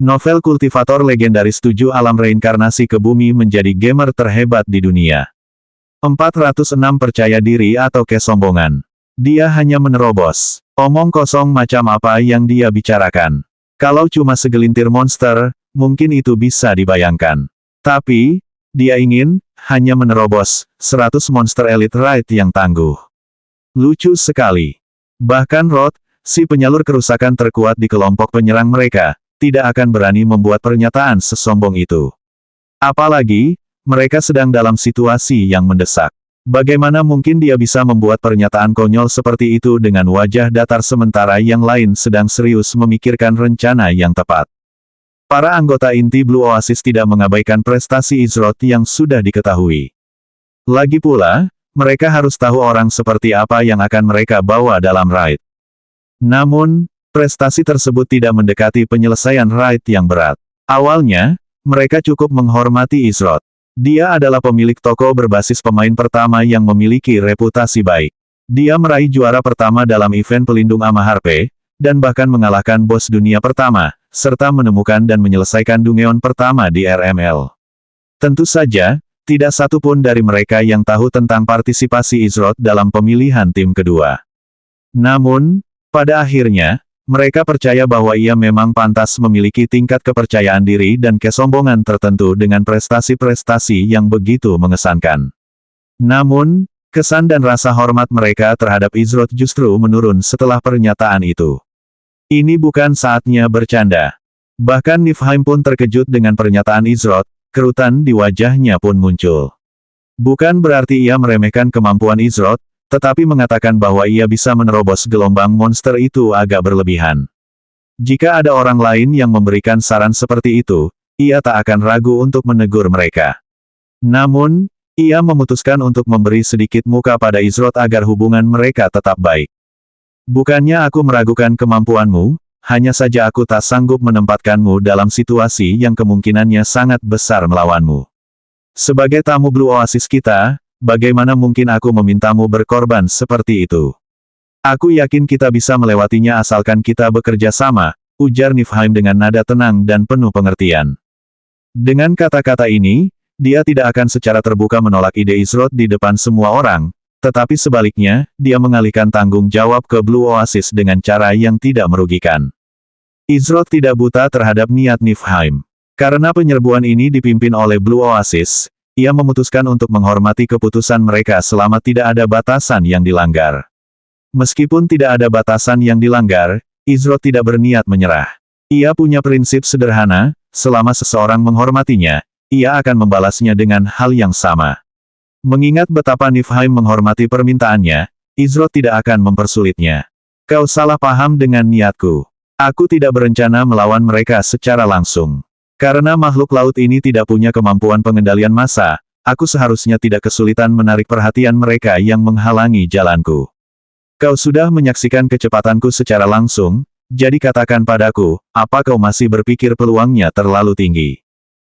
Novel kultivator legendaris 7 alam reinkarnasi ke bumi menjadi gamer terhebat di dunia. 406 percaya diri atau kesombongan. Dia hanya menerobos. Omong kosong macam apa yang dia bicarakan. Kalau cuma segelintir monster, mungkin itu bisa dibayangkan. Tapi, dia ingin, hanya menerobos, 100 monster elite raid yang tangguh. Lucu sekali. Bahkan Rod, si penyalur kerusakan terkuat di kelompok penyerang mereka, tidak akan berani membuat pernyataan sesombong itu. Apalagi, mereka sedang dalam situasi yang mendesak. Bagaimana mungkin dia bisa membuat pernyataan konyol seperti itu dengan wajah datar sementara yang lain sedang serius memikirkan rencana yang tepat. Para anggota inti Blue Oasis tidak mengabaikan prestasi Izroth yang sudah diketahui. Lagi pula, mereka harus tahu orang seperti apa yang akan mereka bawa dalam raid. Namun, prestasi tersebut tidak mendekati penyelesaian raid yang berat. Awalnya, mereka cukup menghormati Izroth. Dia adalah pemilik toko berbasis pemain pertama yang memiliki reputasi baik. Dia meraih juara pertama dalam event pelindung Amaharpe, dan bahkan mengalahkan bos dunia pertama, serta menemukan dan menyelesaikan Dungeon pertama di RML. Tentu saja, tidak satu pun dari mereka yang tahu tentang partisipasi Izroth dalam pemilihan tim kedua. Namun, pada akhirnya, mereka percaya bahwa ia memang pantas memiliki tingkat kepercayaan diri dan kesombongan tertentu dengan prestasi-prestasi yang begitu mengesankan. Namun, kesan dan rasa hormat mereka terhadap Izroth justru menurun setelah pernyataan itu. Ini bukan saatnya bercanda. Bahkan Niflheim pun terkejut dengan pernyataan Izroth, kerutan di wajahnya pun muncul. Bukan berarti ia meremehkan kemampuan Izroth, tetapi mengatakan bahwa ia bisa menerobos gelombang monster itu agak berlebihan. Jika ada orang lain yang memberikan saran seperti itu, ia tak akan ragu untuk menegur mereka. Namun, ia memutuskan untuk memberi sedikit muka pada Izroth agar hubungan mereka tetap baik. Bukannya aku meragukan kemampuanmu, hanya saja aku tak sanggup menempatkanmu dalam situasi yang kemungkinannya sangat besar melawanmu. Sebagai tamu Blue Oasis kita, bagaimana mungkin aku memintamu berkorban seperti itu? Aku yakin kita bisa melewatinya asalkan kita bekerja sama, ujar Niflheim dengan nada tenang dan penuh pengertian. Dengan kata-kata ini, dia tidak akan secara terbuka menolak ide Izroth di depan semua orang, tetapi sebaliknya, dia mengalihkan tanggung jawab ke Blue Oasis dengan cara yang tidak merugikan. Izroth tidak buta terhadap niat Niflheim. Karena penyerbuan ini dipimpin oleh Blue Oasis, ia memutuskan untuk menghormati keputusan mereka selama tidak ada batasan yang dilanggar. Meskipun tidak ada batasan yang dilanggar, Izroth tidak berniat menyerah. Ia punya prinsip sederhana, selama seseorang menghormatinya, ia akan membalasnya dengan hal yang sama. Mengingat betapa Niflheim menghormati permintaannya, Izroth tidak akan mempersulitnya. Kau salah paham dengan niatku. Aku tidak berencana melawan mereka secara langsung. Karena makhluk laut ini tidak punya kemampuan pengendalian massa, aku seharusnya tidak kesulitan menarik perhatian mereka yang menghalangi jalanku. Kau sudah menyaksikan kecepatanku secara langsung, jadi katakan padaku, apa kau masih berpikir peluangnya terlalu tinggi?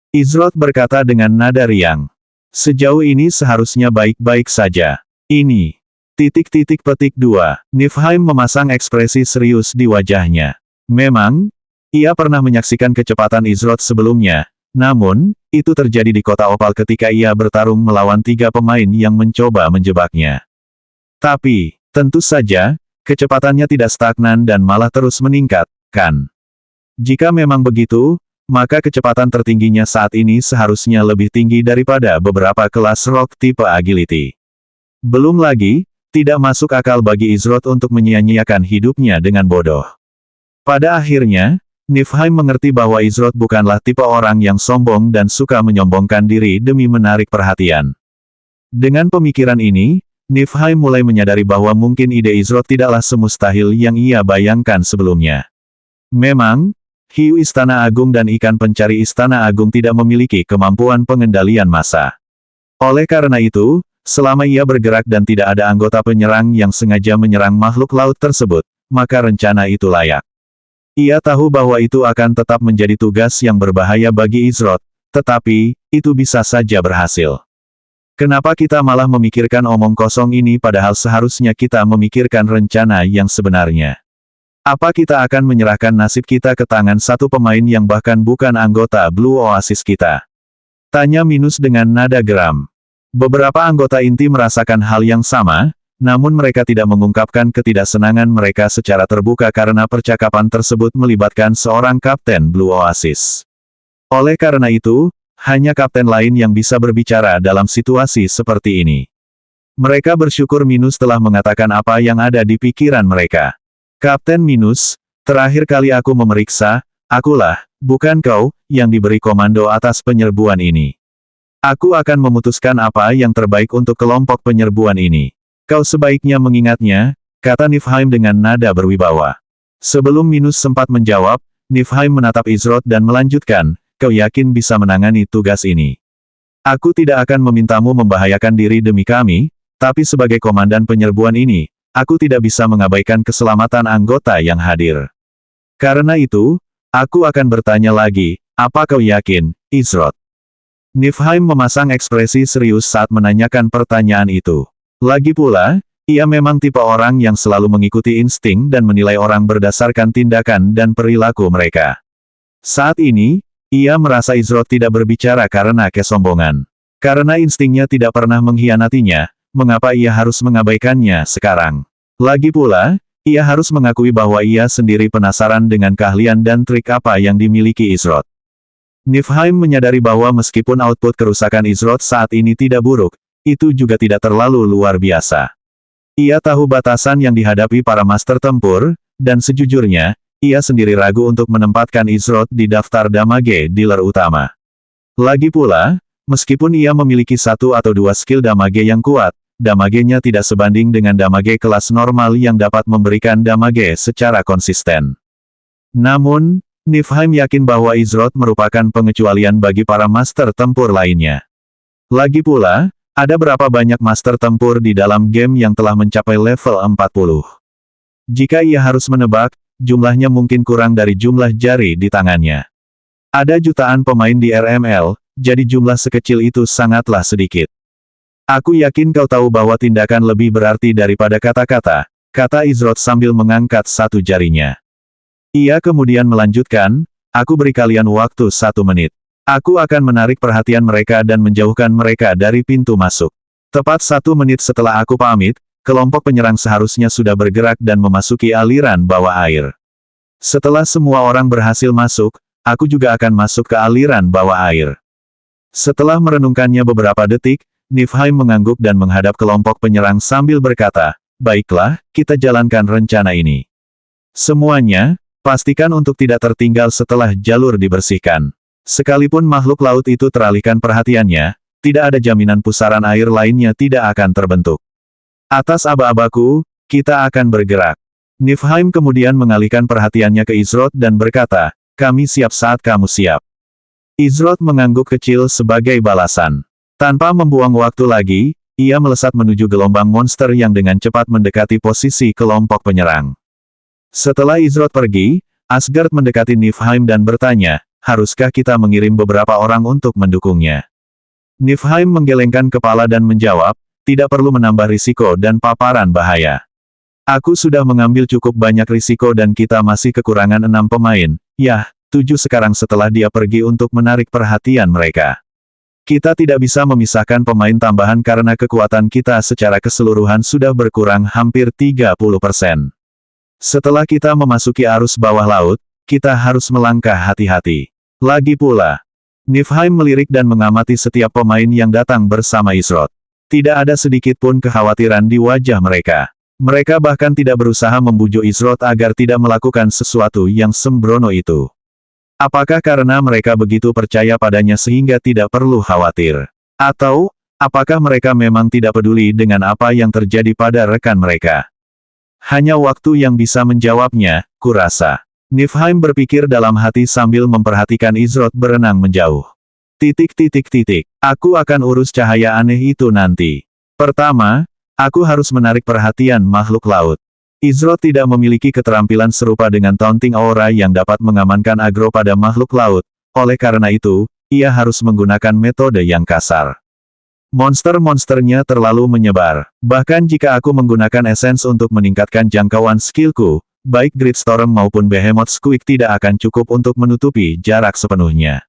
Izroth berkata dengan nada riang. Sejauh ini seharusnya baik-baik saja. Ini. Petik 2. Niflheim memasang ekspresi serius di wajahnya. Memang, ia pernah menyaksikan kecepatan Izroth sebelumnya, namun, itu terjadi di kota Opal ketika ia bertarung melawan 3 pemain yang mencoba menjebaknya. Tapi, tentu saja, kecepatannya tidak stagnan dan malah terus meningkat, kan? Jika memang begitu, maka kecepatan tertingginya saat ini seharusnya lebih tinggi daripada beberapa kelas rock tipe agility. Belum lagi, tidak masuk akal bagi Izroth untuk menyia-nyiakan hidupnya dengan bodoh. Pada akhirnya, Niflheim mengerti bahwa Izroth bukanlah tipe orang yang sombong dan suka menyombongkan diri demi menarik perhatian. Dengan pemikiran ini, Niflheim mulai menyadari bahwa mungkin ide Izroth tidaklah semustahil yang ia bayangkan sebelumnya. Memang, hiu Istana Agung dan ikan pencari Istana Agung tidak memiliki kemampuan pengendalian massa. Oleh karena itu, selama ia bergerak dan tidak ada anggota penyerang yang sengaja menyerang makhluk laut tersebut, maka rencana itu layak. Ia tahu bahwa itu akan tetap menjadi tugas yang berbahaya bagi Izroth, tetapi, itu bisa saja berhasil. Kenapa kita malah memikirkan omong kosong ini padahal seharusnya kita memikirkan rencana yang sebenarnya? Apa kita akan menyerahkan nasib kita ke tangan satu pemain yang bahkan bukan anggota Blue Oasis kita? Tanya Minus dengan nada geram. Beberapa anggota inti merasakan hal yang sama, namun mereka tidak mengungkapkan ketidaksenangan mereka secara terbuka karena percakapan tersebut melibatkan seorang kapten Blue Oasis. Oleh karena itu, hanya kapten lain yang bisa berbicara dalam situasi seperti ini. Mereka bersyukur Minus telah mengatakan apa yang ada di pikiran mereka. Kapten Minus, terakhir kali aku memeriksa, akulah, bukan kau, yang diberi komando atas penyerbuan ini. Aku akan memutuskan apa yang terbaik untuk kelompok penyerbuan ini. Kau sebaiknya mengingatnya, kata Niflheim dengan nada berwibawa. Sebelum Minus sempat menjawab, Niflheim menatap Izroth dan melanjutkan, kau yakin bisa menangani tugas ini? Aku tidak akan memintamu membahayakan diri demi kami, tapi sebagai komandan penyerbuan ini, aku tidak bisa mengabaikan keselamatan anggota yang hadir. Karena itu, aku akan bertanya lagi, apa kau yakin, Izroth? Niflheim memasang ekspresi serius saat menanyakan pertanyaan itu. Lagi pula, ia memang tipe orang yang selalu mengikuti insting dan menilai orang berdasarkan tindakan dan perilaku mereka. Saat ini, ia merasa Izroth tidak berbicara karena kesombongan. Karena instingnya tidak pernah mengkhianatinya, mengapa ia harus mengabaikannya sekarang? Lagi pula, ia harus mengakui bahwa ia sendiri penasaran dengan keahlian dan trik apa yang dimiliki Izroth. Niflheim menyadari bahwa meskipun output kerusakan Izroth saat ini tidak buruk, itu juga tidak terlalu luar biasa. Ia tahu batasan yang dihadapi para master tempur, dan sejujurnya, ia sendiri ragu untuk menempatkan Izroth di daftar damage dealer utama. Lagi pula, meskipun ia memiliki satu atau dua skill damage yang kuat, damage-nya tidak sebanding dengan damage kelas normal yang dapat memberikan damage secara konsisten. Namun, Niflheim yakin bahwa Izroth merupakan pengecualian bagi para master tempur lainnya. Lagi pula, ada berapa banyak master tempur di dalam game yang telah mencapai level 40? Jika ia harus menebak, jumlahnya mungkin kurang dari jumlah jari di tangannya. Ada jutaan pemain di RML, jadi jumlah sekecil itu sangatlah sedikit. Aku yakin kau tahu bahwa tindakan lebih berarti daripada kata-kata, kata Izroth sambil mengangkat satu jarinya. Ia kemudian melanjutkan, aku beri kalian waktu 1 menit. Aku akan menarik perhatian mereka dan menjauhkan mereka dari pintu masuk. Tepat 1 menit setelah aku pamit, kelompok penyerang seharusnya sudah bergerak dan memasuki aliran bawah air. Setelah semua orang berhasil masuk, aku juga akan masuk ke aliran bawah air. Setelah merenungkannya beberapa detik, Niflheim mengangguk dan menghadap kelompok penyerang sambil berkata, baiklah, kita jalankan rencana ini. Semuanya, pastikan untuk tidak tertinggal setelah jalur dibersihkan. Sekalipun makhluk laut itu teralihkan perhatiannya, tidak ada jaminan pusaran air lainnya tidak akan terbentuk. Atas aba-abaku, kita akan bergerak. Niflheim kemudian mengalihkan perhatiannya ke Izroth dan berkata, kami siap saat kamu siap. Izroth mengangguk kecil sebagai balasan. Tanpa membuang waktu lagi, ia melesat menuju gelombang monster yang dengan cepat mendekati posisi kelompok penyerang. Setelah Izroth pergi, Asgard mendekati Niflheim dan bertanya, haruskah kita mengirim beberapa orang untuk mendukungnya? Niflheim menggelengkan kepala dan menjawab, tidak perlu menambah risiko dan paparan bahaya. Aku sudah mengambil cukup banyak risiko dan kita masih kekurangan 6 pemain, 7 sekarang setelah dia pergi untuk menarik perhatian mereka. Kita tidak bisa memisahkan pemain tambahan karena kekuatan kita secara keseluruhan sudah berkurang hampir 30%. Setelah kita memasuki arus bawah laut, kita harus melangkah hati-hati. Lagi pula, Niflheim melirik dan mengamati setiap pemain yang datang bersama Izroth. Tidak ada sedikit pun kekhawatiran di wajah mereka. Mereka bahkan tidak berusaha membujuk Izroth agar tidak melakukan sesuatu yang sembrono itu. Apakah karena mereka begitu percaya padanya sehingga tidak perlu khawatir? Atau, apakah mereka memang tidak peduli dengan apa yang terjadi pada rekan mereka? Hanya waktu yang bisa menjawabnya, kurasa. Niflheim berpikir dalam hati sambil memperhatikan Izroth berenang menjauh. Aku akan urus cahaya aneh itu nanti. Pertama, aku harus menarik perhatian makhluk laut. Izroth tidak memiliki keterampilan serupa dengan taunting aura yang dapat mengamankan agro pada makhluk laut, oleh karena itu, ia harus menggunakan metode yang kasar. Monster-monsternya terlalu menyebar. Bahkan jika aku menggunakan essence untuk meningkatkan jangkauan skillku, baik Greatstorm maupun Behemoth Squeak tidak akan cukup untuk menutupi jarak sepenuhnya.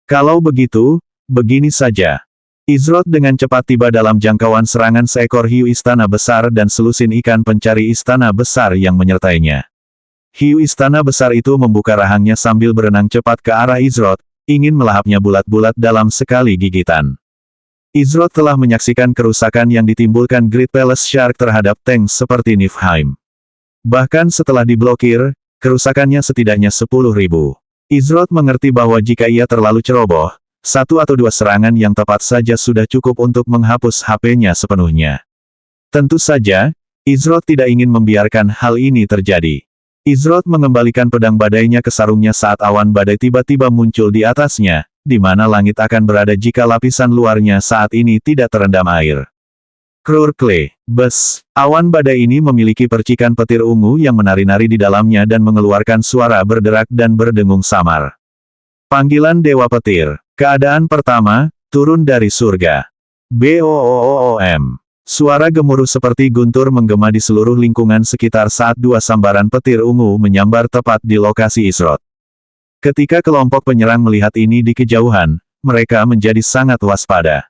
Kalau begitu, begini saja. Izroth dengan cepat tiba dalam jangkauan serangan seekor hiu istana besar dan selusin ikan pencari istana besar yang menyertainya. Hiu istana besar itu membuka rahangnya sambil berenang cepat ke arah Izroth, ingin melahapnya bulat-bulat dalam sekali gigitan. Izroth telah menyaksikan kerusakan yang ditimbulkan Great Palace Shark terhadap tank seperti Niflheim. Bahkan setelah diblokir, kerusakannya setidaknya 10.000. Izroth mengerti bahwa jika ia terlalu ceroboh, satu atau dua serangan yang tepat saja sudah cukup untuk menghapus HP-nya sepenuhnya. Tentu saja, Izroth tidak ingin membiarkan hal ini terjadi. Izroth mengembalikan pedang badainya ke sarungnya saat awan badai tiba-tiba muncul di atasnya, di mana langit akan berada jika lapisan luarnya saat ini tidak terendam air. Krurkle, bes, awan badai ini memiliki percikan petir ungu yang menari-nari di dalamnya dan mengeluarkan suara berderak dan berdengung samar. Panggilan Dewa Petir. Keadaan pertama, turun dari surga. BOOOM. Suara gemuruh seperti guntur menggema di seluruh lingkungan sekitar saat dua sambaran petir ungu menyambar tepat di lokasi Izroth. Ketika kelompok penyerang melihat ini di kejauhan, mereka menjadi sangat waspada.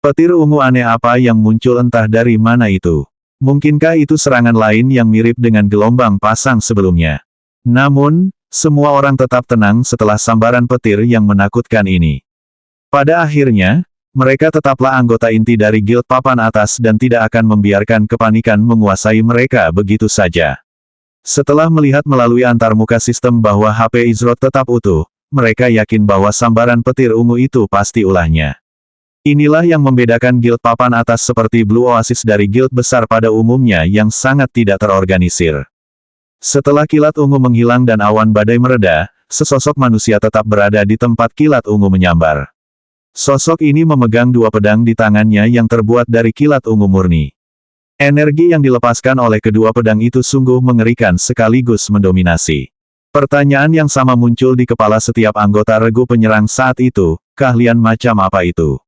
Petir ungu aneh apa yang muncul entah dari mana itu. Mungkinkah itu serangan lain yang mirip dengan gelombang pasang sebelumnya? Namun, semua orang tetap tenang setelah sambaran petir yang menakutkan ini. Pada akhirnya, mereka tetaplah anggota inti dari Guild Papan Atas dan tidak akan membiarkan kepanikan menguasai mereka begitu saja. Setelah melihat melalui antarmuka sistem bahwa HP Izroth tetap utuh, mereka yakin bahwa sambaran petir ungu itu pasti ulahnya. Inilah yang membedakan Guild Papan Atas seperti Blue Oasis dari Guild besar pada umumnya yang sangat tidak terorganisir. Setelah kilat ungu menghilang dan awan badai mereda, sesosok manusia tetap berada di tempat kilat ungu menyambar. Sosok ini memegang dua pedang di tangannya yang terbuat dari kilat ungu murni. Energi yang dilepaskan oleh kedua pedang itu sungguh mengerikan sekaligus mendominasi. Pertanyaan yang sama muncul di kepala setiap anggota regu penyerang saat itu, keahlian macam apa itu?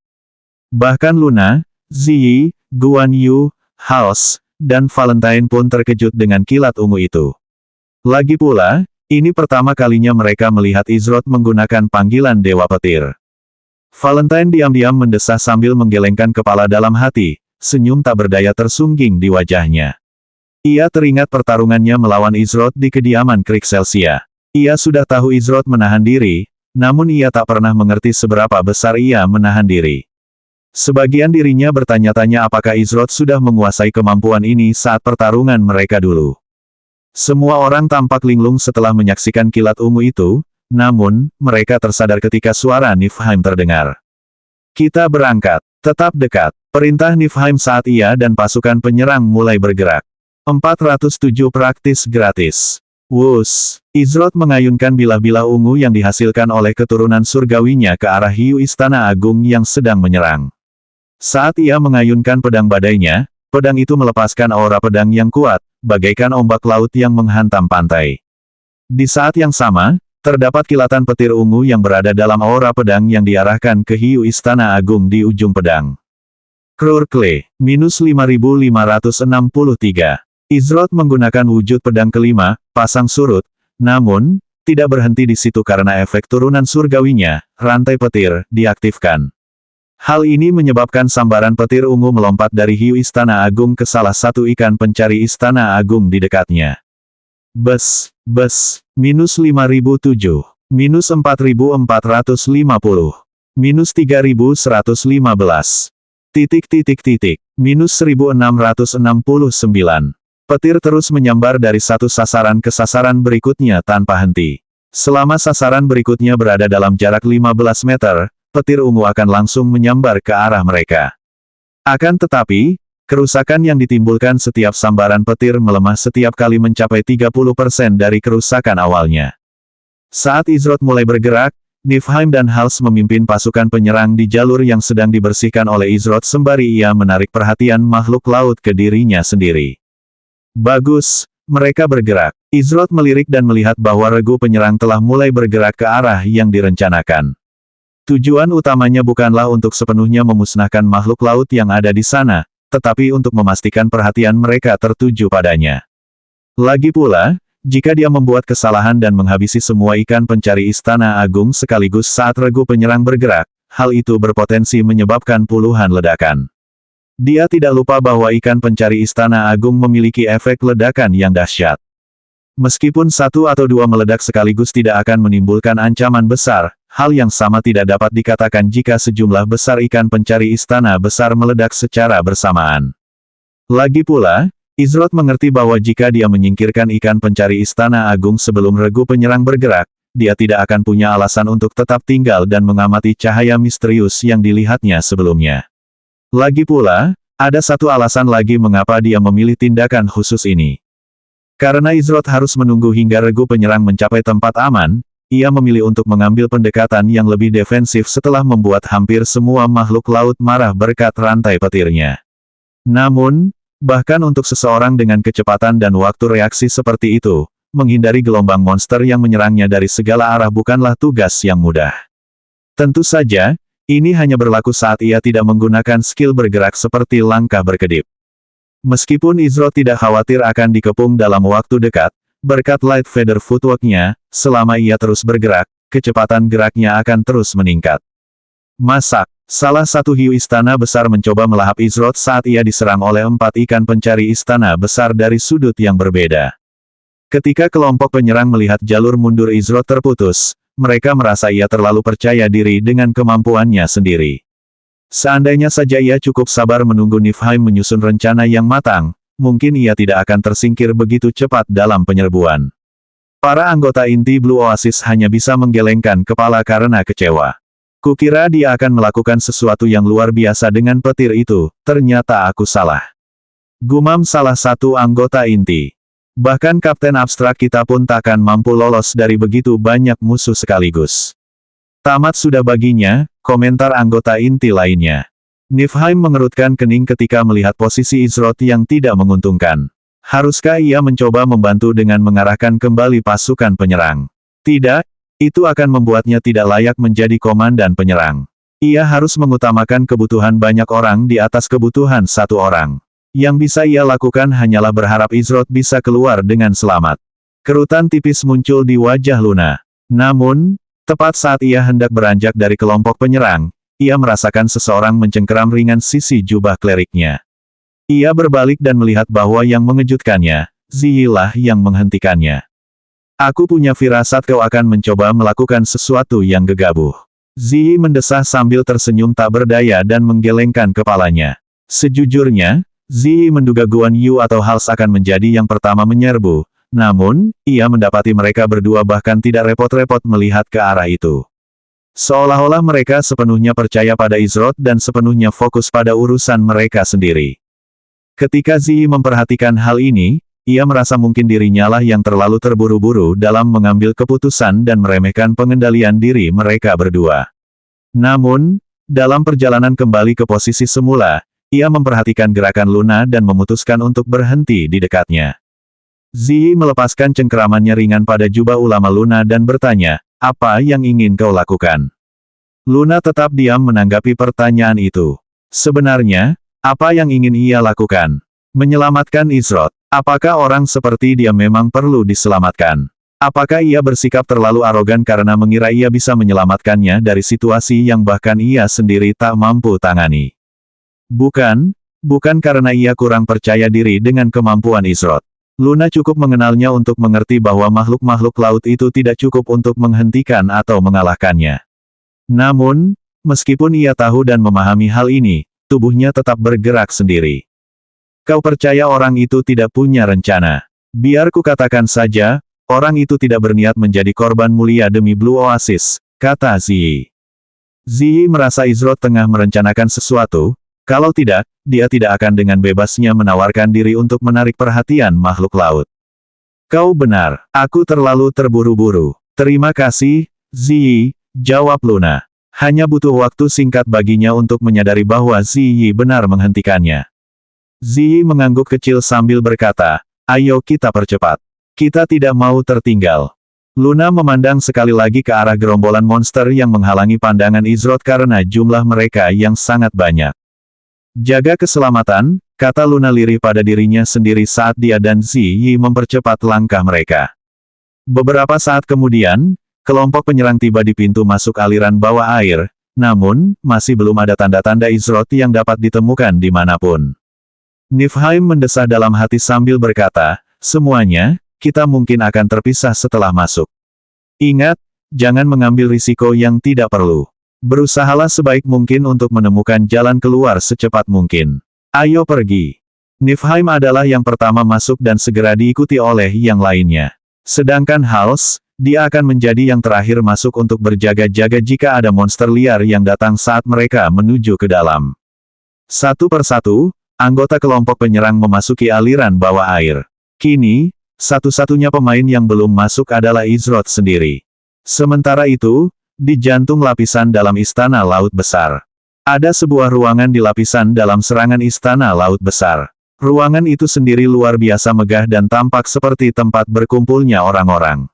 Bahkan Luna, Ziyi, Guan Yu, Hals, dan Valentine pun terkejut dengan kilat ungu itu. Lagi pula, ini pertama kalinya mereka melihat Izroth menggunakan panggilan Dewa Petir. Valentine diam-diam mendesah sambil menggelengkan kepala dalam hati, senyum tak berdaya tersungging di wajahnya. Ia teringat pertarungannya melawan Izroth di kediaman Krixelsia. Ia sudah tahu Izroth menahan diri, namun ia tak pernah mengerti seberapa besar ia menahan diri. Sebagian dirinya bertanya-tanya apakah Izroth sudah menguasai kemampuan ini saat pertarungan mereka dulu. Semua orang tampak linglung setelah menyaksikan kilat ungu itu, namun, mereka tersadar ketika suara Niflheim terdengar. Kita berangkat, tetap dekat, perintah Niflheim saat ia dan pasukan penyerang mulai bergerak. 407 praktis gratis. Wus, Izroth mengayunkan bilah-bilah ungu yang dihasilkan oleh keturunan surgawinya ke arah hiu istana agung yang sedang menyerang. Saat ia mengayunkan pedang badainya, pedang itu melepaskan aura pedang yang kuat, bagaikan ombak laut yang menghantam pantai. Di saat yang sama, terdapat kilatan petir ungu yang berada dalam aura pedang yang diarahkan ke hiu istana agung di ujung pedang. Krurkle, minus 5563. Izroth menggunakan wujud pedang kelima, pasang surut, namun, tidak berhenti di situ karena efek turunan surgawinya, rantai petir, diaktifkan. Hal ini menyebabkan sambaran petir ungu melompat dari hiu istana agung ke salah satu ikan pencari istana agung di dekatnya. Bes, minus 5007, minus 4450, minus 3115, minus 1669. Petir terus menyambar dari satu sasaran ke sasaran berikutnya tanpa henti. Selama sasaran berikutnya berada dalam jarak 15 meter, petir ungu akan langsung menyambar ke arah mereka. Akan tetapi, kerusakan yang ditimbulkan setiap sambaran petir melemah setiap kali mencapai 30% dari kerusakan awalnya. Saat Izroth mulai bergerak, Niflheim dan Hals memimpin pasukan penyerang di jalur yang sedang dibersihkan oleh Izroth sembari ia menarik perhatian makhluk laut ke dirinya sendiri. Bagus, mereka bergerak. Izroth melirik dan melihat bahwa regu penyerang telah mulai bergerak ke arah yang direncanakan. Tujuan utamanya bukanlah untuk sepenuhnya memusnahkan makhluk laut yang ada di sana, tetapi untuk memastikan perhatian mereka tertuju padanya. Lagi pula, Jika dia membuat kesalahan dan menghabisi semua ikan pencari Istana Agung sekaligus saat regu penyerang bergerak, hal itu berpotensi menyebabkan puluhan ledakan. Dia tidak lupa bahwa ikan pencari Istana Agung memiliki efek ledakan yang dahsyat. Meskipun satu atau dua meledak sekaligus tidak akan menimbulkan ancaman besar, hal yang sama tidak dapat dikatakan jika sejumlah besar ikan pencari istana besar meledak secara bersamaan. Lagi pula, Izrod mengerti bahwa jika dia menyingkirkan ikan pencari Istana Agung sebelum regu penyerang bergerak, dia tidak akan punya alasan untuk tetap tinggal dan mengamati cahaya misterius yang dilihatnya sebelumnya. Lagi pula, ada satu alasan lagi mengapa dia memilih tindakan khusus ini. Karena Izrod harus menunggu hingga regu penyerang mencapai tempat aman, ia memilih untuk mengambil pendekatan yang lebih defensif setelah membuat hampir semua makhluk laut marah berkat rantai petirnya. Namun, bahkan untuk seseorang dengan kecepatan dan waktu reaksi seperti itu, menghindari gelombang monster yang menyerangnya dari segala arah bukanlah tugas yang mudah. Tentu saja, ini hanya berlaku saat ia tidak menggunakan skill bergerak seperti langkah berkedip. Meskipun Izrod tidak khawatir akan dikepung dalam waktu dekat, berkat Light Feather Footwork-nya, selama ia terus bergerak, kecepatan geraknya akan terus meningkat. Masak. Salah satu hiu istana besar mencoba melahap Izrod saat ia diserang oleh 4 ikan pencari istana besar dari sudut yang berbeda. Ketika kelompok penyerang melihat jalur mundur Izrod terputus, mereka merasa ia terlalu percaya diri dengan kemampuannya sendiri. Seandainya saja ia cukup sabar menunggu Niflheim menyusun rencana yang matang, mungkin ia tidak akan tersingkir begitu cepat dalam penyerbuan. Para anggota inti Blue Oasis hanya bisa menggelengkan kepala karena kecewa. Kukira dia akan melakukan sesuatu yang luar biasa dengan petir itu, ternyata aku salah. Gumam salah satu anggota inti. Bahkan Kapten Abstrak kita pun takkan mampu lolos dari begitu banyak musuh sekaligus. Tamat sudah baginya, komentar anggota inti lainnya. Niflheim mengerutkan kening ketika melihat posisi Izrod yang tidak menguntungkan. Haruskah ia mencoba membantu dengan mengarahkan kembali pasukan penyerang? Tidak. Itu akan membuatnya tidak layak menjadi komandan penyerang. Ia harus mengutamakan kebutuhan banyak orang di atas kebutuhan satu orang. Yang bisa ia lakukan hanyalah berharap Izrod bisa keluar dengan selamat. Kerutan tipis muncul di wajah Luna. Namun, tepat saat ia hendak beranjak dari kelompok penyerang, ia merasakan seseorang mencengkeram ringan sisi jubah kleriknya. Ia berbalik dan melihat bahwa yang mengejutkannya, Ziyi lah yang menghentikannya. Aku punya firasat kau akan mencoba melakukan sesuatu yang gegabah. Ziyi mendesah sambil tersenyum tak berdaya dan menggelengkan kepalanya. Sejujurnya, Ziyi menduga Guan Yu atau Hals akan menjadi yang pertama menyerbu, namun, ia mendapati mereka berdua bahkan tidak repot-repot melihat ke arah itu. Seolah-olah mereka sepenuhnya percaya pada Izrod dan sepenuhnya fokus pada urusan mereka sendiri. Ketika Ziyi memperhatikan hal ini, ia merasa mungkin dirinya lah yang terlalu terburu-buru dalam mengambil keputusan dan meremehkan pengendalian diri mereka berdua. Namun, dalam perjalanan kembali ke posisi semula, ia memperhatikan gerakan Luna dan memutuskan untuk berhenti di dekatnya. Ziyi melepaskan cengkeramannya ringan pada jubah ulama Luna dan bertanya, apa yang ingin kau lakukan? Luna tetap diam menanggapi pertanyaan itu. Sebenarnya, apa yang ingin ia lakukan? Menyelamatkan Izrod. Apakah orang seperti dia memang perlu diselamatkan? Apakah ia bersikap terlalu arogan karena mengira ia bisa menyelamatkannya dari situasi yang bahkan ia sendiri tak mampu tangani? Bukan karena ia kurang percaya diri dengan kemampuan Izrod. Luna cukup mengenalnya untuk mengerti bahwa makhluk-makhluk laut itu tidak cukup untuk menghentikan atau mengalahkannya. Namun, meskipun ia tahu dan memahami hal ini, tubuhnya tetap bergerak sendiri. Kau percaya orang itu tidak punya rencana? Biar ku katakan saja, orang itu tidak berniat menjadi korban mulia demi Blue Oasis, kata Ziyi. Ziyi merasa Izrod tengah merencanakan sesuatu, kalau tidak, dia tidak akan dengan bebasnya menawarkan diri untuk menarik perhatian makhluk laut. Kau benar, aku terlalu terburu-buru. Terima kasih, Ziyi, jawab Luna. Hanya butuh waktu singkat baginya untuk menyadari bahwa Ziyi benar menghentikannya. Ziyi mengangguk kecil sambil berkata, ayo kita percepat. Kita tidak mau tertinggal. Luna memandang sekali lagi ke arah gerombolan monster yang menghalangi pandangan Izrod karena jumlah mereka yang sangat banyak. Jaga keselamatan, kata Luna lirih pada dirinya sendiri saat dia dan Ziyi mempercepat langkah mereka. Beberapa saat kemudian, kelompok penyerang tiba di pintu masuk aliran bawah air, namun, masih belum ada tanda-tanda Izroth yang dapat ditemukan dimanapun. Niflheim mendesah dalam hati sambil berkata, semuanya, kita mungkin akan terpisah setelah masuk. Ingat, jangan mengambil risiko yang tidak perlu. Berusahalah sebaik mungkin untuk menemukan jalan keluar secepat mungkin. Ayo pergi. Niflheim adalah yang pertama masuk dan segera diikuti oleh yang lainnya. Sedangkan Hals, dia akan menjadi yang terakhir masuk untuk berjaga-jaga jika ada monster liar yang datang saat mereka menuju ke dalam. Satu persatu, anggota kelompok penyerang memasuki aliran bawah air. Kini, satu-satunya pemain yang belum masuk adalah Izroth sendiri. Sementara itu, di jantung lapisan dalam Istana Laut Besar. Ada sebuah ruangan di lapisan dalam serangan Istana Laut Besar. Ruangan itu sendiri luar biasa megah dan tampak seperti tempat berkumpulnya orang-orang.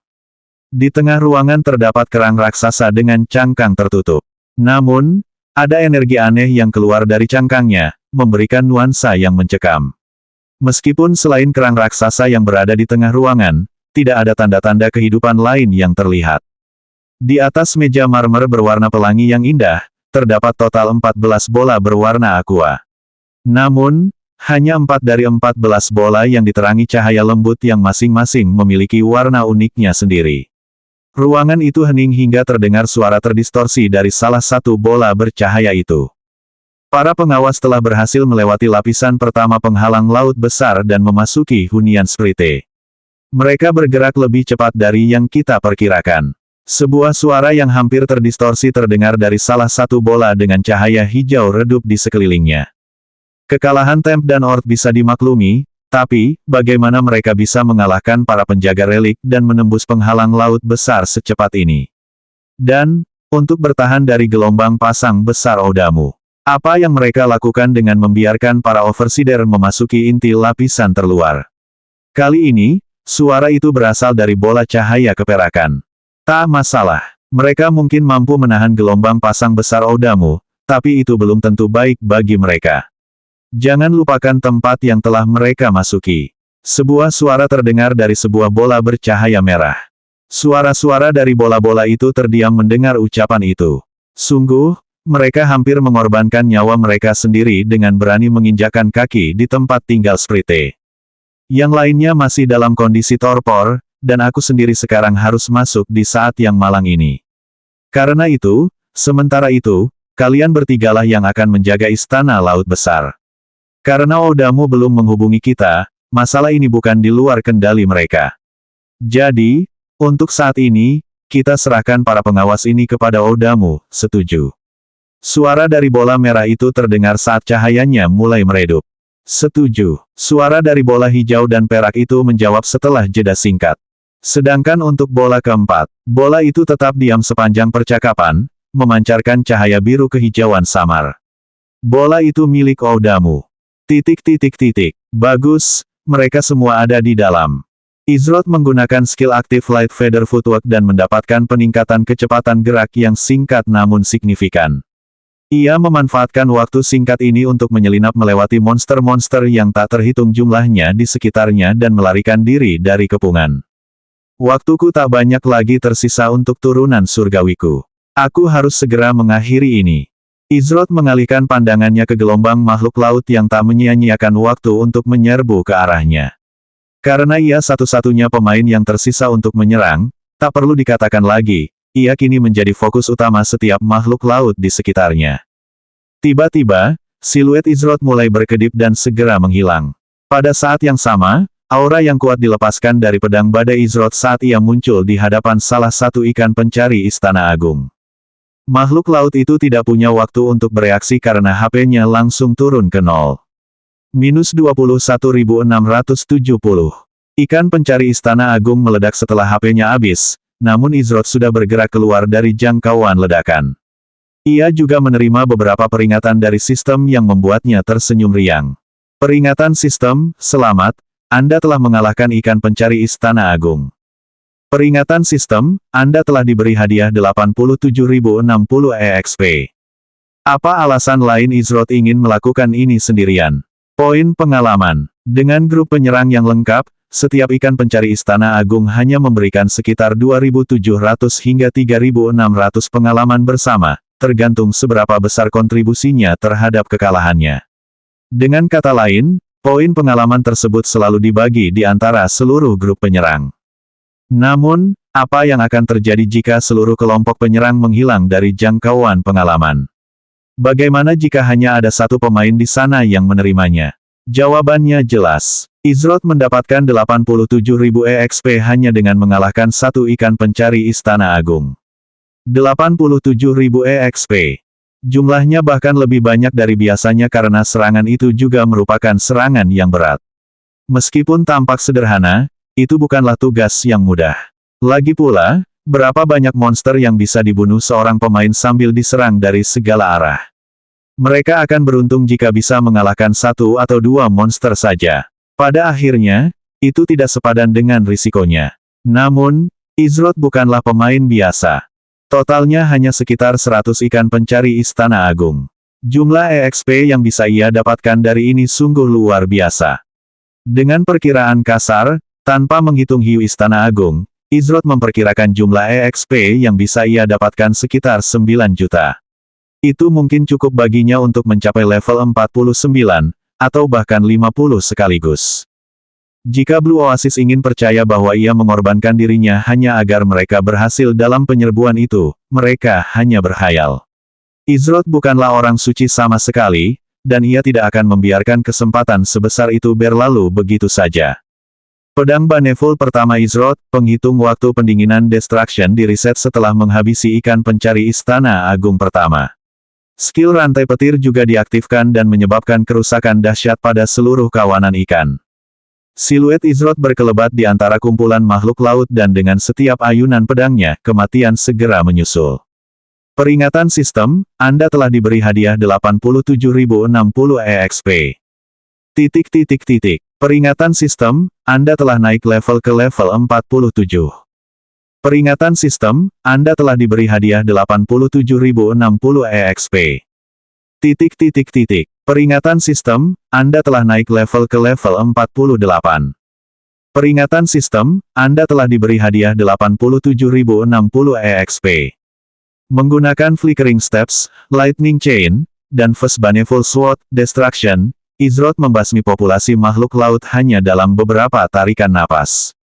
Di tengah ruangan terdapat kerang raksasa dengan cangkang tertutup. Namun, ada energi aneh yang keluar dari cangkangnya, memberikan nuansa yang mencekam. Meskipun selain kerang raksasa yang berada di tengah ruangan, tidak ada tanda-tanda kehidupan lain yang terlihat. Di atas meja marmer berwarna pelangi yang indah, terdapat total 14 bola berwarna aqua. Namun, hanya 4 dari 14 bola yang diterangi cahaya lembut yang masing-masing memiliki warna uniknya sendiri. Ruangan itu hening hingga terdengar suara terdistorsi dari salah satu bola bercahaya itu. Para pengawas telah berhasil melewati lapisan pertama penghalang laut besar dan memasuki hunian Sprite. Mereka bergerak lebih cepat dari yang kita perkirakan. Sebuah suara yang hampir terdistorsi terdengar dari salah satu bola dengan cahaya hijau redup di sekelilingnya. Kekalahan Temp dan Ord bisa dimaklumi, tapi, bagaimana mereka bisa mengalahkan para penjaga relik dan menembus penghalang laut besar secepat ini? Dan, untuk bertahan dari gelombang pasang besar Odamu, apa yang mereka lakukan dengan membiarkan para Overseer memasuki inti lapisan terluar? Kali ini, suara itu berasal dari bola cahaya keperakan. Tak masalah, mereka mungkin mampu menahan gelombang pasang besar Odamu, tapi itu belum tentu baik bagi mereka. Jangan lupakan tempat yang telah mereka masuki. Sebuah suara terdengar dari sebuah bola bercahaya merah. Suara-suara dari bola-bola itu terdiam mendengar ucapan itu. Sungguh, mereka hampir mengorbankan nyawa mereka sendiri dengan berani menginjakkan kaki di tempat tinggal Sprite. Yang lainnya masih dalam kondisi torpor, dan aku sendiri sekarang harus masuk di saat yang malang ini. Karena itu, sementara itu, kalian bertigalah yang akan menjaga Istana Laut Besar. Karena Odamu belum menghubungi kita, masalah ini bukan di luar kendali mereka. Jadi, untuk saat ini, kita serahkan para pengawas ini kepada Odamu, setuju? Suara dari bola merah itu terdengar saat cahayanya mulai meredup. Setuju. Suara dari bola hijau dan perak itu menjawab setelah jeda singkat. Sedangkan untuk bola keempat, bola itu tetap diam sepanjang percakapan, memancarkan cahaya biru kehijauan samar. Bola itu milik Odamu. ... Bagus, mereka semua ada di dalam. Izroth menggunakan skill aktif Light Feather Footwork dan mendapatkan peningkatan kecepatan gerak yang singkat namun signifikan. Ia memanfaatkan waktu singkat ini untuk menyelinap melewati monster-monster yang tak terhitung jumlahnya di sekitarnya dan melarikan diri dari kepungan. Waktuku tak banyak lagi tersisa untuk turunan surgawiku. Aku harus segera mengakhiri ini. Izroth mengalihkan pandangannya ke gelombang makhluk laut yang tak menyia-nyiakan waktu untuk menyerbu ke arahnya. Karena ia satu-satunya pemain yang tersisa untuk menyerang, tak perlu dikatakan lagi, ia kini menjadi fokus utama setiap makhluk laut di sekitarnya. Tiba-tiba, siluet Izroth mulai berkedip dan segera menghilang. Pada saat yang sama, aura yang kuat dilepaskan dari pedang badai Izroth saat ia muncul di hadapan salah satu ikan pencari Istana Agung. Makhluk laut itu tidak punya waktu untuk bereaksi karena HP-nya langsung turun ke 0. Minus 21.670. Ikan pencari Istana Agung meledak setelah HP-nya habis, namun Izroth sudah bergerak keluar dari jangkauan ledakan. Ia juga menerima beberapa peringatan dari sistem yang membuatnya tersenyum riang. Peringatan sistem, selamat, Anda telah mengalahkan ikan pencari Istana Agung. Peringatan sistem, Anda telah diberi hadiah 87.060 EXP. Apa alasan lain Izroth ingin melakukan ini sendirian? Poin pengalaman. Dengan grup penyerang yang lengkap, setiap ikan pencari Istana Agung hanya memberikan sekitar 2.700 hingga 3.600 pengalaman bersama, tergantung seberapa besar kontribusinya terhadap kekalahannya. Dengan kata lain, poin pengalaman tersebut selalu dibagi di antara seluruh grup penyerang. Namun, apa yang akan terjadi jika seluruh kelompok penyerang menghilang dari jangkauan pengalaman? Bagaimana jika hanya ada satu pemain di sana yang menerimanya? Jawabannya jelas. Izroth mendapatkan 87.000 EXP hanya dengan mengalahkan satu ikan pencari Istana Agung. 87.000 EXP. Jumlahnya bahkan lebih banyak dari biasanya karena serangan itu juga merupakan serangan yang berat. Meskipun tampak sederhana, itu bukanlah tugas yang mudah. Lagi pula, berapa banyak monster yang bisa dibunuh seorang pemain sambil diserang dari segala arah? Mereka akan beruntung jika bisa mengalahkan satu atau dua monster saja. Pada akhirnya, itu tidak sepadan dengan risikonya. Namun, Izroth bukanlah pemain biasa. Totalnya hanya sekitar 100 ikan pencari Istana Agung. Jumlah EXP yang bisa ia dapatkan dari ini sungguh luar biasa. Dengan perkiraan kasar, tanpa menghitung hiu Istana Agung, Izroth memperkirakan jumlah EXP yang bisa ia dapatkan sekitar 9 juta. Itu mungkin cukup baginya untuk mencapai level 49, atau bahkan 50 sekaligus. Jika Blue Oasis ingin percaya bahwa ia mengorbankan dirinya hanya agar mereka berhasil dalam penyerbuan itu, mereka hanya berhayal. Izroth bukanlah orang suci sama sekali, dan ia tidak akan membiarkan kesempatan sebesar itu berlalu begitu saja. Pedang Baneful pertama Izroth, penghitung waktu pendinginan Destruction direset setelah menghabisi ikan pencari Istana Agung pertama. Skill rantai petir juga diaktifkan dan menyebabkan kerusakan dahsyat pada seluruh kawanan ikan. Siluet Izroth berkelebat di antara kumpulan makhluk laut dan dengan setiap ayunan pedangnya, kematian segera menyusul. Peringatan sistem, Anda telah diberi hadiah 87.060 EXP. Peringatan sistem, Anda telah naik level ke level 47. Peringatan sistem, Anda telah diberi hadiah 87.060 EXP. Peringatan sistem, Anda telah naik level ke level 48. Peringatan sistem, Anda telah diberi hadiah 87.060 EXP. Menggunakan Flickering Steps, Lightning Chain, dan First Baneful Sword, Destruction, Izroth membasmi populasi makhluk laut hanya dalam beberapa tarikan napas.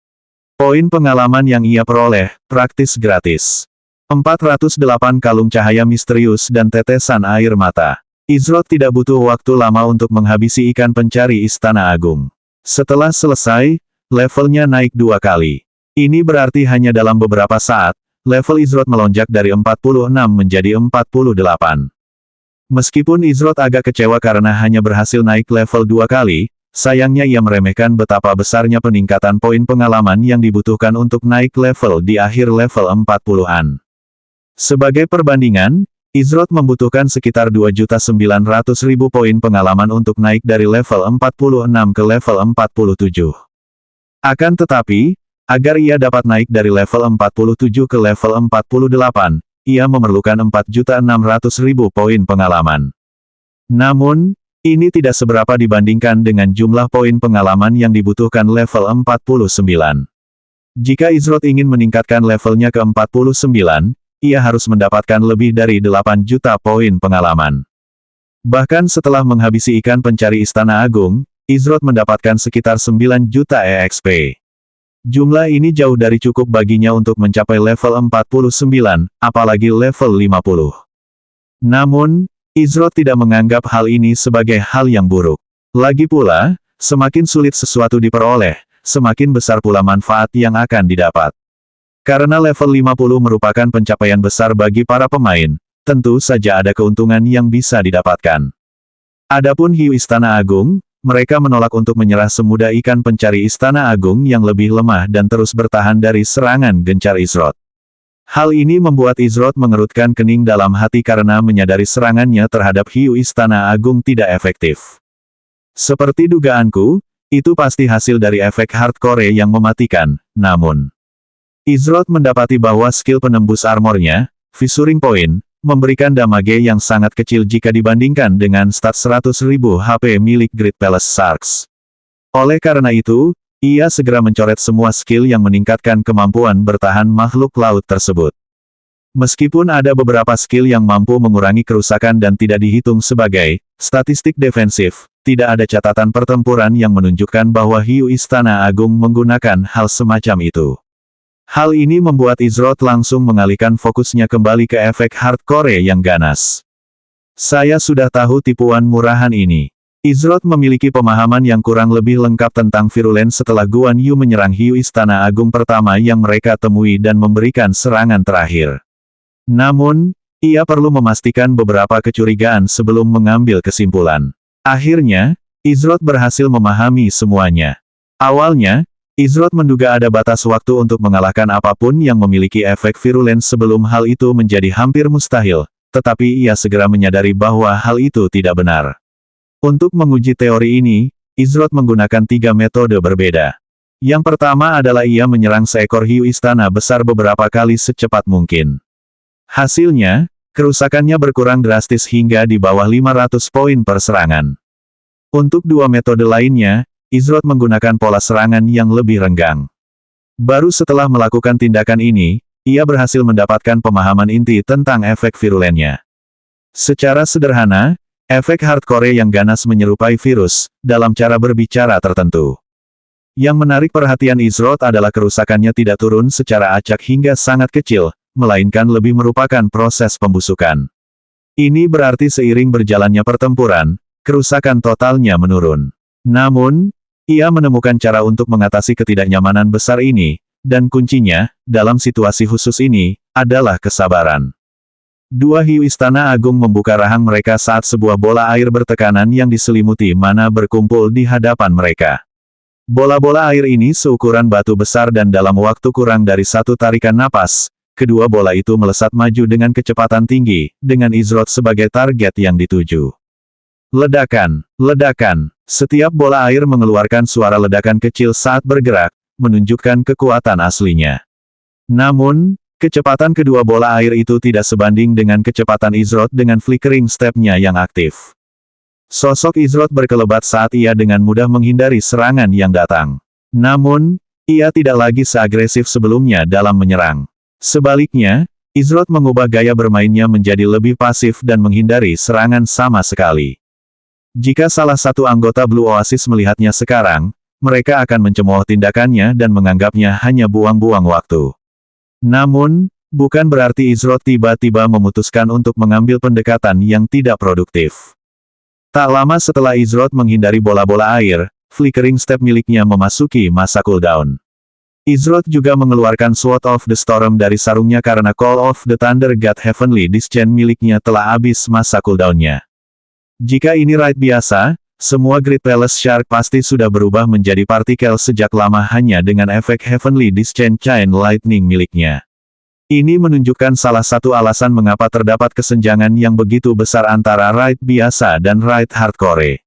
Poin pengalaman yang ia peroleh, praktis gratis. 408 kalung cahaya misterius dan tetesan air mata. Izroth tidak butuh waktu lama untuk menghabisi ikan pencari Istana Agung. Setelah selesai, levelnya naik 2 kali. Ini berarti hanya dalam beberapa saat, level Izroth melonjak dari 46 menjadi 48. Meskipun Izroth agak kecewa karena hanya berhasil naik level 2 kali, sayangnya ia meremehkan betapa besarnya peningkatan poin pengalaman yang dibutuhkan untuk naik level di akhir level 40-an. Sebagai perbandingan, Izroth membutuhkan sekitar 2.900.000 poin pengalaman untuk naik dari level 46 ke level 47. Akan tetapi, agar ia dapat naik dari level 47 ke level 48, ia memerlukan 4.600.000 poin pengalaman. Namun, ini tidak seberapa dibandingkan dengan jumlah poin pengalaman yang dibutuhkan level 49. Jika Izroth ingin meningkatkan levelnya ke 49, ia harus mendapatkan lebih dari 8 juta poin pengalaman. Bahkan setelah menghabisi ikan pencari Istana Agung, Izroth mendapatkan sekitar 9 juta EXP. Jumlah ini jauh dari cukup baginya untuk mencapai level 49, apalagi level 50. Namun, Izroth tidak menganggap hal ini sebagai hal yang buruk. Lagi pula, semakin sulit sesuatu diperoleh, semakin besar pula manfaat yang akan didapat. Karena level 50 merupakan pencapaian besar bagi para pemain, tentu saja ada keuntungan yang bisa didapatkan. Adapun hiu Istana Agung, mereka menolak untuk menyerah semudah ikan pencari Istana Agung yang lebih lemah dan terus bertahan dari serangan gencar Izroth. Hal ini membuat Izroth mengerutkan kening dalam hati karena menyadari serangannya terhadap hiu Istana Agung tidak efektif. Seperti dugaanku, itu pasti hasil dari efek hardcore yang mematikan, namun Izroth mendapati bahwa skill penembus armornya, Fissuring Point, memberikan damage yang sangat kecil jika dibandingkan dengan stat 100.000 HP milik Great Palace Sharks. Oleh karena itu, Ia segera mencoret semua skill yang meningkatkan kemampuan bertahan makhluk laut tersebut. Meskipun ada beberapa skill yang mampu mengurangi kerusakan dan tidak dihitung sebagai statistik defensif, tidak ada catatan pertempuran yang menunjukkan bahwa Hiu Istana Agung menggunakan hal semacam itu. Hal ini membuat Izroth langsung mengalihkan fokusnya kembali ke efek hardcore yang ganas. Saya sudah tahu tipuan murahan ini. Izroth memiliki pemahaman yang kurang lebih lengkap tentang virulen setelah Guan Yu menyerang Hiu Istana Agung pertama yang mereka temui dan memberikan serangan terakhir. Namun, ia perlu memastikan beberapa kecurigaan sebelum mengambil kesimpulan. Akhirnya, Izroth berhasil memahami semuanya. Awalnya, Izroth menduga ada batas waktu untuk mengalahkan apapun yang memiliki efek virulen sebelum hal itu menjadi hampir mustahil, tetapi ia segera menyadari bahwa hal itu tidak benar. Untuk menguji teori ini, Izroth menggunakan 3 metode berbeda. Yang pertama adalah ia menyerang seekor hiu istana besar beberapa kali secepat mungkin. Hasilnya, kerusakannya berkurang drastis hingga di bawah 500 poin per serangan. Untuk 2 metode lainnya, Izroth menggunakan pola serangan yang lebih renggang. Baru setelah melakukan tindakan ini, ia berhasil mendapatkan pemahaman inti tentang efek virulennya. Secara sederhana, efek hardcore yang ganas menyerupai virus, dalam cara berbicara tertentu. Yang menarik perhatian Izroth adalah kerusakannya tidak turun secara acak hingga sangat kecil, melainkan lebih merupakan proses pembusukan. Ini berarti seiring berjalannya pertempuran, kerusakan totalnya menurun. Namun, ia menemukan cara untuk mengatasi ketidaknyamanan besar ini, dan kuncinya, dalam situasi khusus ini, adalah kesabaran. 2 hiu istana agung membuka rahang mereka saat sebuah bola air bertekanan yang diselimuti mana berkumpul di hadapan mereka. Bola-bola air ini seukuran batu besar dan dalam waktu kurang dari 1 tarikan napas, kedua bola itu melesat maju dengan kecepatan tinggi, dengan Izroth sebagai target yang dituju. Ledakan, ledakan. Setiap bola air mengeluarkan suara ledakan kecil saat bergerak, menunjukkan kekuatan aslinya. Namun, kecepatan kedua bola air itu tidak sebanding dengan kecepatan Izroth dengan flickering step-nya yang aktif. Sosok Izroth berkelebat saat ia dengan mudah menghindari serangan yang datang. Namun, ia tidak lagi seagresif sebelumnya dalam menyerang. Sebaliknya, Izroth mengubah gaya bermainnya menjadi lebih pasif dan menghindari serangan sama sekali. Jika salah satu anggota Blue Oasis melihatnya sekarang, mereka akan mencemooh tindakannya dan menganggapnya hanya buang-buang waktu. Namun, bukan berarti Izroth tiba-tiba memutuskan untuk mengambil pendekatan yang tidak produktif. Tak lama setelah Izroth menghindari bola-bola air, flickering step miliknya memasuki masa cooldown. Izroth juga mengeluarkan Sword of the Storm dari sarungnya karena Call of the Thunder God Heavenly Discharge miliknya telah habis masa cooldownnya. Jika ini raid biasa, semua Great Palace Shark pasti sudah berubah menjadi partikel sejak lama hanya dengan efek Heavenly Discharge Chain Lightning miliknya. Ini menunjukkan salah satu alasan mengapa terdapat kesenjangan yang begitu besar antara raid biasa dan raid hardcore.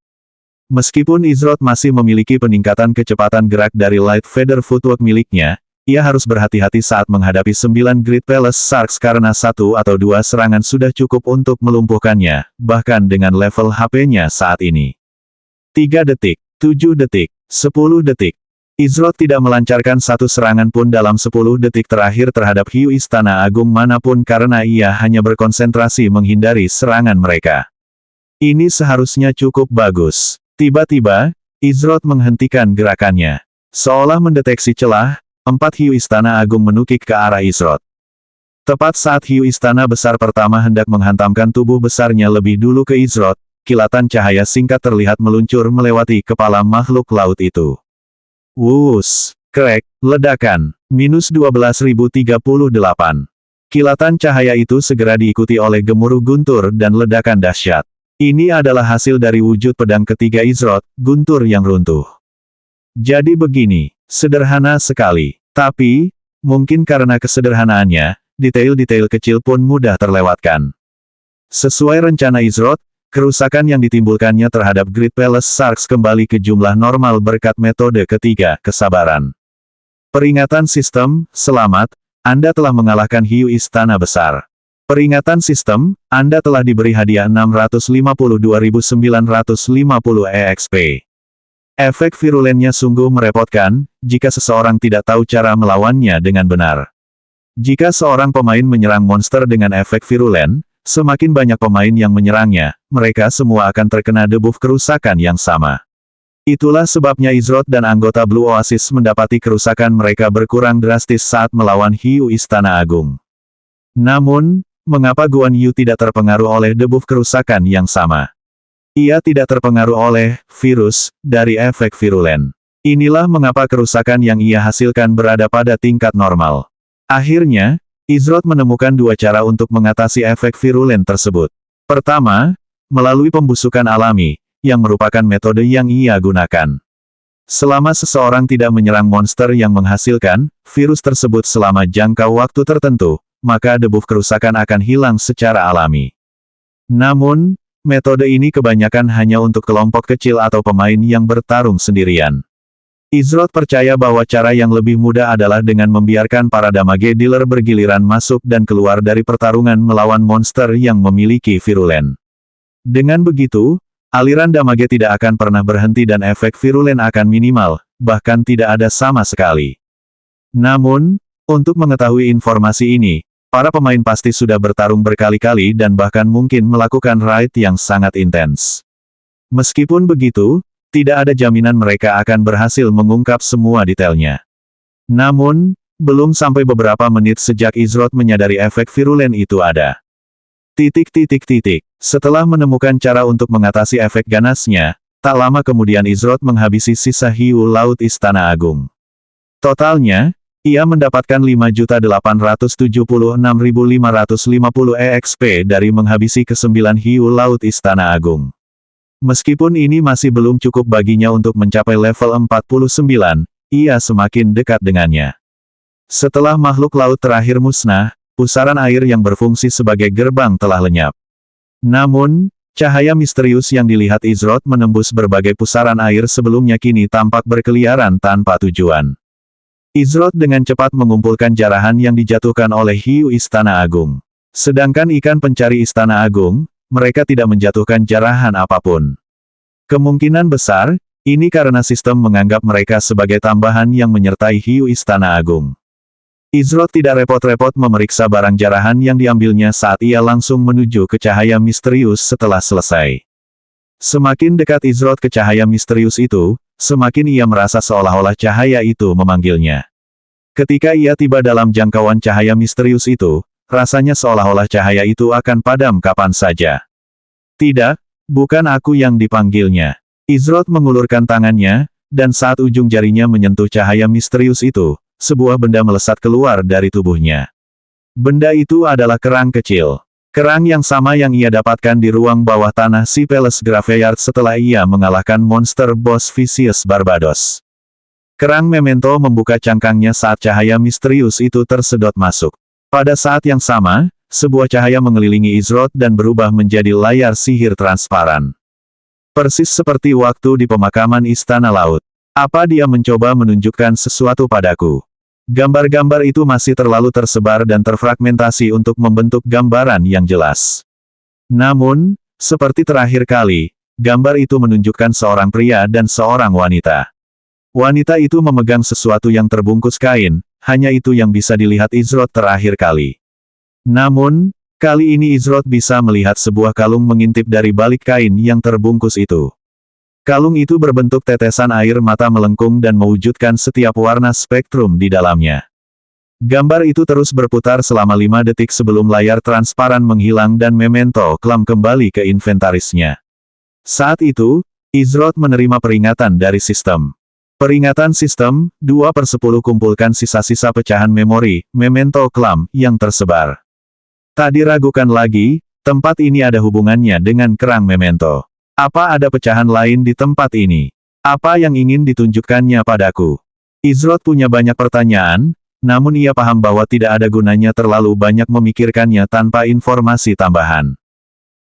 Meskipun Izroth masih memiliki peningkatan kecepatan gerak dari Light Feather Footwork miliknya, ia harus berhati-hati saat menghadapi 9 Great Palace Sharks karena 1 atau 2 serangan sudah cukup untuk melumpuhkannya, bahkan dengan level HP-nya saat ini. 3 detik, 7 detik, 10 detik. Izroth tidak melancarkan satu serangan pun dalam 10 detik terakhir terhadap hiu istana agung manapun karena ia hanya berkonsentrasi menghindari serangan mereka. Ini seharusnya cukup bagus. Tiba-tiba, Izroth menghentikan gerakannya. Seolah mendeteksi celah, 4 hiu istana agung menukik ke arah Izroth. Tepat saat hiu istana besar pertama hendak menghantamkan tubuh besarnya lebih dulu ke Izroth, kilatan cahaya singkat terlihat meluncur melewati kepala makhluk laut itu. Wuss, krek, ledakan, minus 12.038. Kilatan cahaya itu segera diikuti oleh gemuruh guntur dan ledakan dahsyat. Ini adalah hasil dari wujud pedang ketiga Izroth, guntur yang runtuh. Jadi begini, sederhana sekali. Tapi, mungkin karena kesederhanaannya, detail-detail kecil pun mudah terlewatkan. Sesuai rencana Izroth, kerusakan yang ditimbulkannya terhadap Great Palace Sharks kembali ke jumlah normal berkat metode ketiga, kesabaran. Peringatan sistem, selamat, Anda telah mengalahkan hiu istana besar. Peringatan sistem, Anda telah diberi hadiah 652.950 EXP. Efek virulennya sungguh merepotkan, jika seseorang tidak tahu cara melawannya dengan benar. Jika seorang pemain menyerang monster dengan efek virulen, semakin banyak pemain yang menyerangnya, mereka semua akan terkena debuff kerusakan yang sama. Itulah sebabnya Izroth dan anggota Blue Oasis mendapati kerusakan mereka berkurang drastis saat melawan Hiu Istana Agung. Namun, mengapa Guan Yu tidak terpengaruh oleh debuff kerusakan yang sama? Ia tidak terpengaruh oleh virus dari efek virulen. Inilah mengapa kerusakan yang ia hasilkan berada pada tingkat normal. Akhirnya, Izroth menemukan dua cara untuk mengatasi efek virulen tersebut. Pertama, melalui pembusukan alami, yang merupakan metode yang ia gunakan. Selama seseorang tidak menyerang monster yang menghasilkan virus tersebut selama jangka waktu tertentu, maka debuff kerusakan akan hilang secara alami. Namun, metode ini kebanyakan hanya untuk kelompok kecil atau pemain yang bertarung sendirian. Izroth percaya bahwa cara yang lebih mudah adalah dengan membiarkan para damage dealer bergiliran masuk dan keluar dari pertarungan melawan monster yang memiliki virulen. Dengan begitu, aliran damage tidak akan pernah berhenti dan efek virulen akan minimal, bahkan tidak ada sama sekali. Namun, untuk mengetahui informasi ini, para pemain pasti sudah bertarung berkali-kali dan bahkan mungkin melakukan raid yang sangat intens. Meskipun begitu, tidak ada jaminan mereka akan berhasil mengungkap semua detailnya. Namun, belum sampai beberapa menit sejak Izroth menyadari efek virulen itu ada. Setelah menemukan cara untuk mengatasi efek ganasnya, tak lama kemudian Izroth menghabisi sisa hiu laut Istana Agung. Totalnya, ia mendapatkan 5.876.550 EXP dari menghabisi ke-9 hiu laut Istana Agung. Meskipun ini masih belum cukup baginya untuk mencapai level 49, ia semakin dekat dengannya. Setelah makhluk laut terakhir musnah, pusaran air yang berfungsi sebagai gerbang telah lenyap. Namun, cahaya misterius yang dilihat Izroth menembus berbagai pusaran air sebelumnya kini tampak berkeliaran tanpa tujuan. Izroth dengan cepat mengumpulkan jarahan yang dijatuhkan oleh hiu Istana Agung. Sedangkan ikan pencari Istana Agung, mereka tidak menjatuhkan jarahan apapun. Kemungkinan besar, ini karena sistem menganggap mereka sebagai tambahan yang menyertai hiu Istana Agung. Izroth tidak repot-repot memeriksa barang jarahan yang diambilnya saat ia langsung menuju ke cahaya misterius setelah selesai. Semakin dekat Izroth ke cahaya misterius itu, semakin ia merasa seolah-olah cahaya itu memanggilnya. Ketika ia tiba dalam jangkauan cahaya misterius itu, rasanya seolah-olah cahaya itu akan padam kapan saja. Tidak, bukan aku yang dipanggilnya. Izroth mengulurkan tangannya, dan saat ujung jarinya menyentuh cahaya misterius itu, sebuah benda melesat keluar dari tubuhnya. Benda itu adalah kerang kecil. Kerang yang sama yang ia dapatkan di ruang bawah tanah si Palace Graveyard setelah ia mengalahkan monster boss Vicious Barbados. Kerang memento membuka cangkangnya saat cahaya misterius itu tersedot masuk. Pada saat yang sama, sebuah cahaya mengelilingi Izroth dan berubah menjadi layar sihir transparan. Persis seperti waktu di pemakaman Istana Laut. Apa dia mencoba menunjukkan sesuatu padaku? Gambar-gambar itu masih terlalu tersebar dan terfragmentasi untuk membentuk gambaran yang jelas. Namun, seperti terakhir kali, gambar itu menunjukkan seorang pria dan seorang wanita. Wanita itu memegang sesuatu yang terbungkus kain, hanya itu yang bisa dilihat Izroth terakhir kali. Namun, kali ini Izroth bisa melihat sebuah kalung mengintip dari balik kain yang terbungkus itu. Kalung itu berbentuk tetesan air mata melengkung dan mewujudkan setiap warna spektrum di dalamnya. Gambar itu terus berputar selama 5 detik sebelum layar transparan menghilang dan memento kelam kembali ke inventarisnya. Saat itu, Izroth menerima peringatan dari sistem. Peringatan sistem, 2/10 kumpulkan sisa-sisa pecahan memori, memento kelam, yang tersebar. Tak diragukan lagi, tempat ini ada hubungannya dengan kerang memento. Apa ada pecahan lain di tempat ini? Apa yang ingin ditunjukkannya padaku? Izroth punya banyak pertanyaan, namun ia paham bahwa tidak ada gunanya terlalu banyak memikirkannya tanpa informasi tambahan.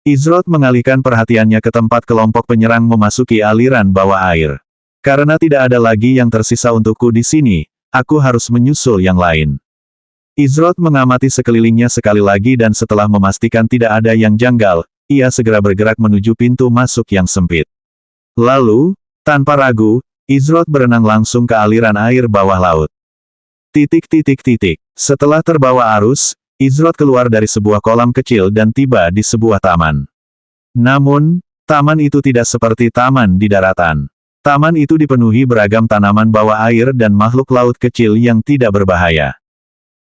Izroth mengalihkan perhatiannya ke tempat kelompok penyerang memasuki aliran bawah air. Karena tidak ada lagi yang tersisa untukku di sini, aku harus menyusul yang lain. Izroth mengamati sekelilingnya sekali lagi dan setelah memastikan tidak ada yang janggal, ia segera bergerak menuju pintu masuk yang sempit. Lalu, Tanpa ragu, Izrod berenang langsung ke aliran air bawah laut. Setelah terbawa arus, Izrod keluar dari sebuah kolam kecil dan tiba di sebuah taman. Namun, taman itu tidak seperti taman di daratan. Taman itu dipenuhi beragam tanaman bawah air dan makhluk laut kecil yang tidak berbahaya.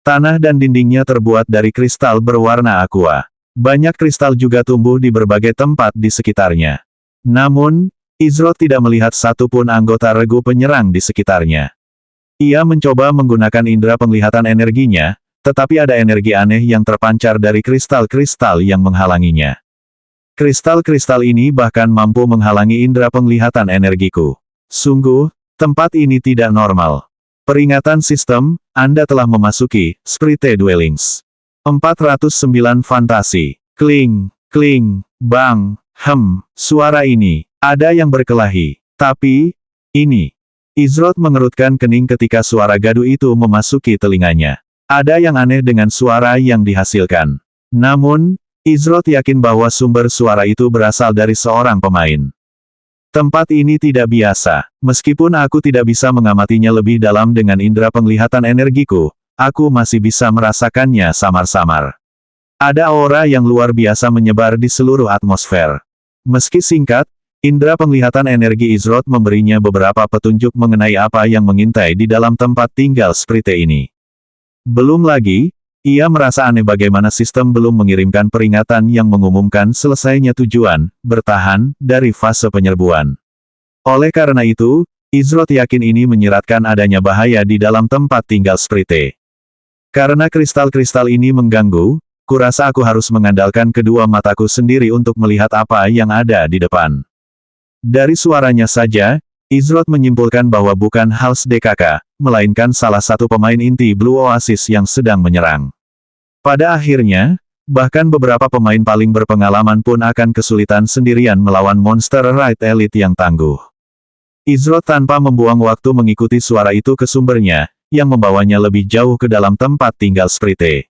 Tanah dan dindingnya terbuat dari kristal berwarna aqua. Banyak kristal juga tumbuh di berbagai tempat di sekitarnya. Namun, Izrod tidak melihat satupun anggota regu penyerang di sekitarnya. Ia mencoba menggunakan indera penglihatan energinya, tetapi ada energi aneh yang terpancar dari kristal-kristal yang menghalanginya. Kristal-kristal ini bahkan mampu menghalangi indera penglihatan energiku. Sungguh, tempat ini tidak normal. Peringatan sistem, Anda telah memasuki Sprite Dwellings. 409 Fantasi. Kling, kling, bang, suara ini, ada yang berkelahi. Tapi, ini. Izrod mengerutkan kening ketika suara gaduh itu memasuki telinganya. Ada yang aneh dengan suara yang dihasilkan. Namun, Izrod yakin bahwa sumber suara itu berasal dari seorang pemain. Tempat ini tidak biasa. Meskipun aku tidak bisa mengamatinya lebih dalam dengan indera penglihatan energiku, aku masih bisa merasakannya samar-samar. Ada aura yang luar biasa menyebar di seluruh atmosfer. Meski singkat, indera penglihatan energi Izrod memberinya beberapa petunjuk mengenai apa yang mengintai di dalam tempat tinggal Sprite ini. Belum lagi, ia merasa aneh bagaimana sistem belum mengirimkan peringatan yang mengumumkan selesainya tujuan, bertahan, dari fase penyerbuan. Oleh karena itu, Izrod yakin ini menyiratkan adanya bahaya di dalam tempat tinggal Sprite. Karena kristal-kristal ini mengganggu, kurasa aku harus mengandalkan kedua mataku sendiri untuk melihat apa yang ada di depan. Dari suaranya saja, Izrod menyimpulkan bahwa bukan Hals DKK, melainkan salah satu pemain inti Blue Oasis yang sedang menyerang. Pada akhirnya, bahkan beberapa pemain paling berpengalaman pun akan kesulitan sendirian melawan monster Raid Elite yang tangguh. Izrod tanpa membuang waktu mengikuti suara itu ke sumbernya, yang membawanya lebih jauh ke dalam tempat tinggal Sprite.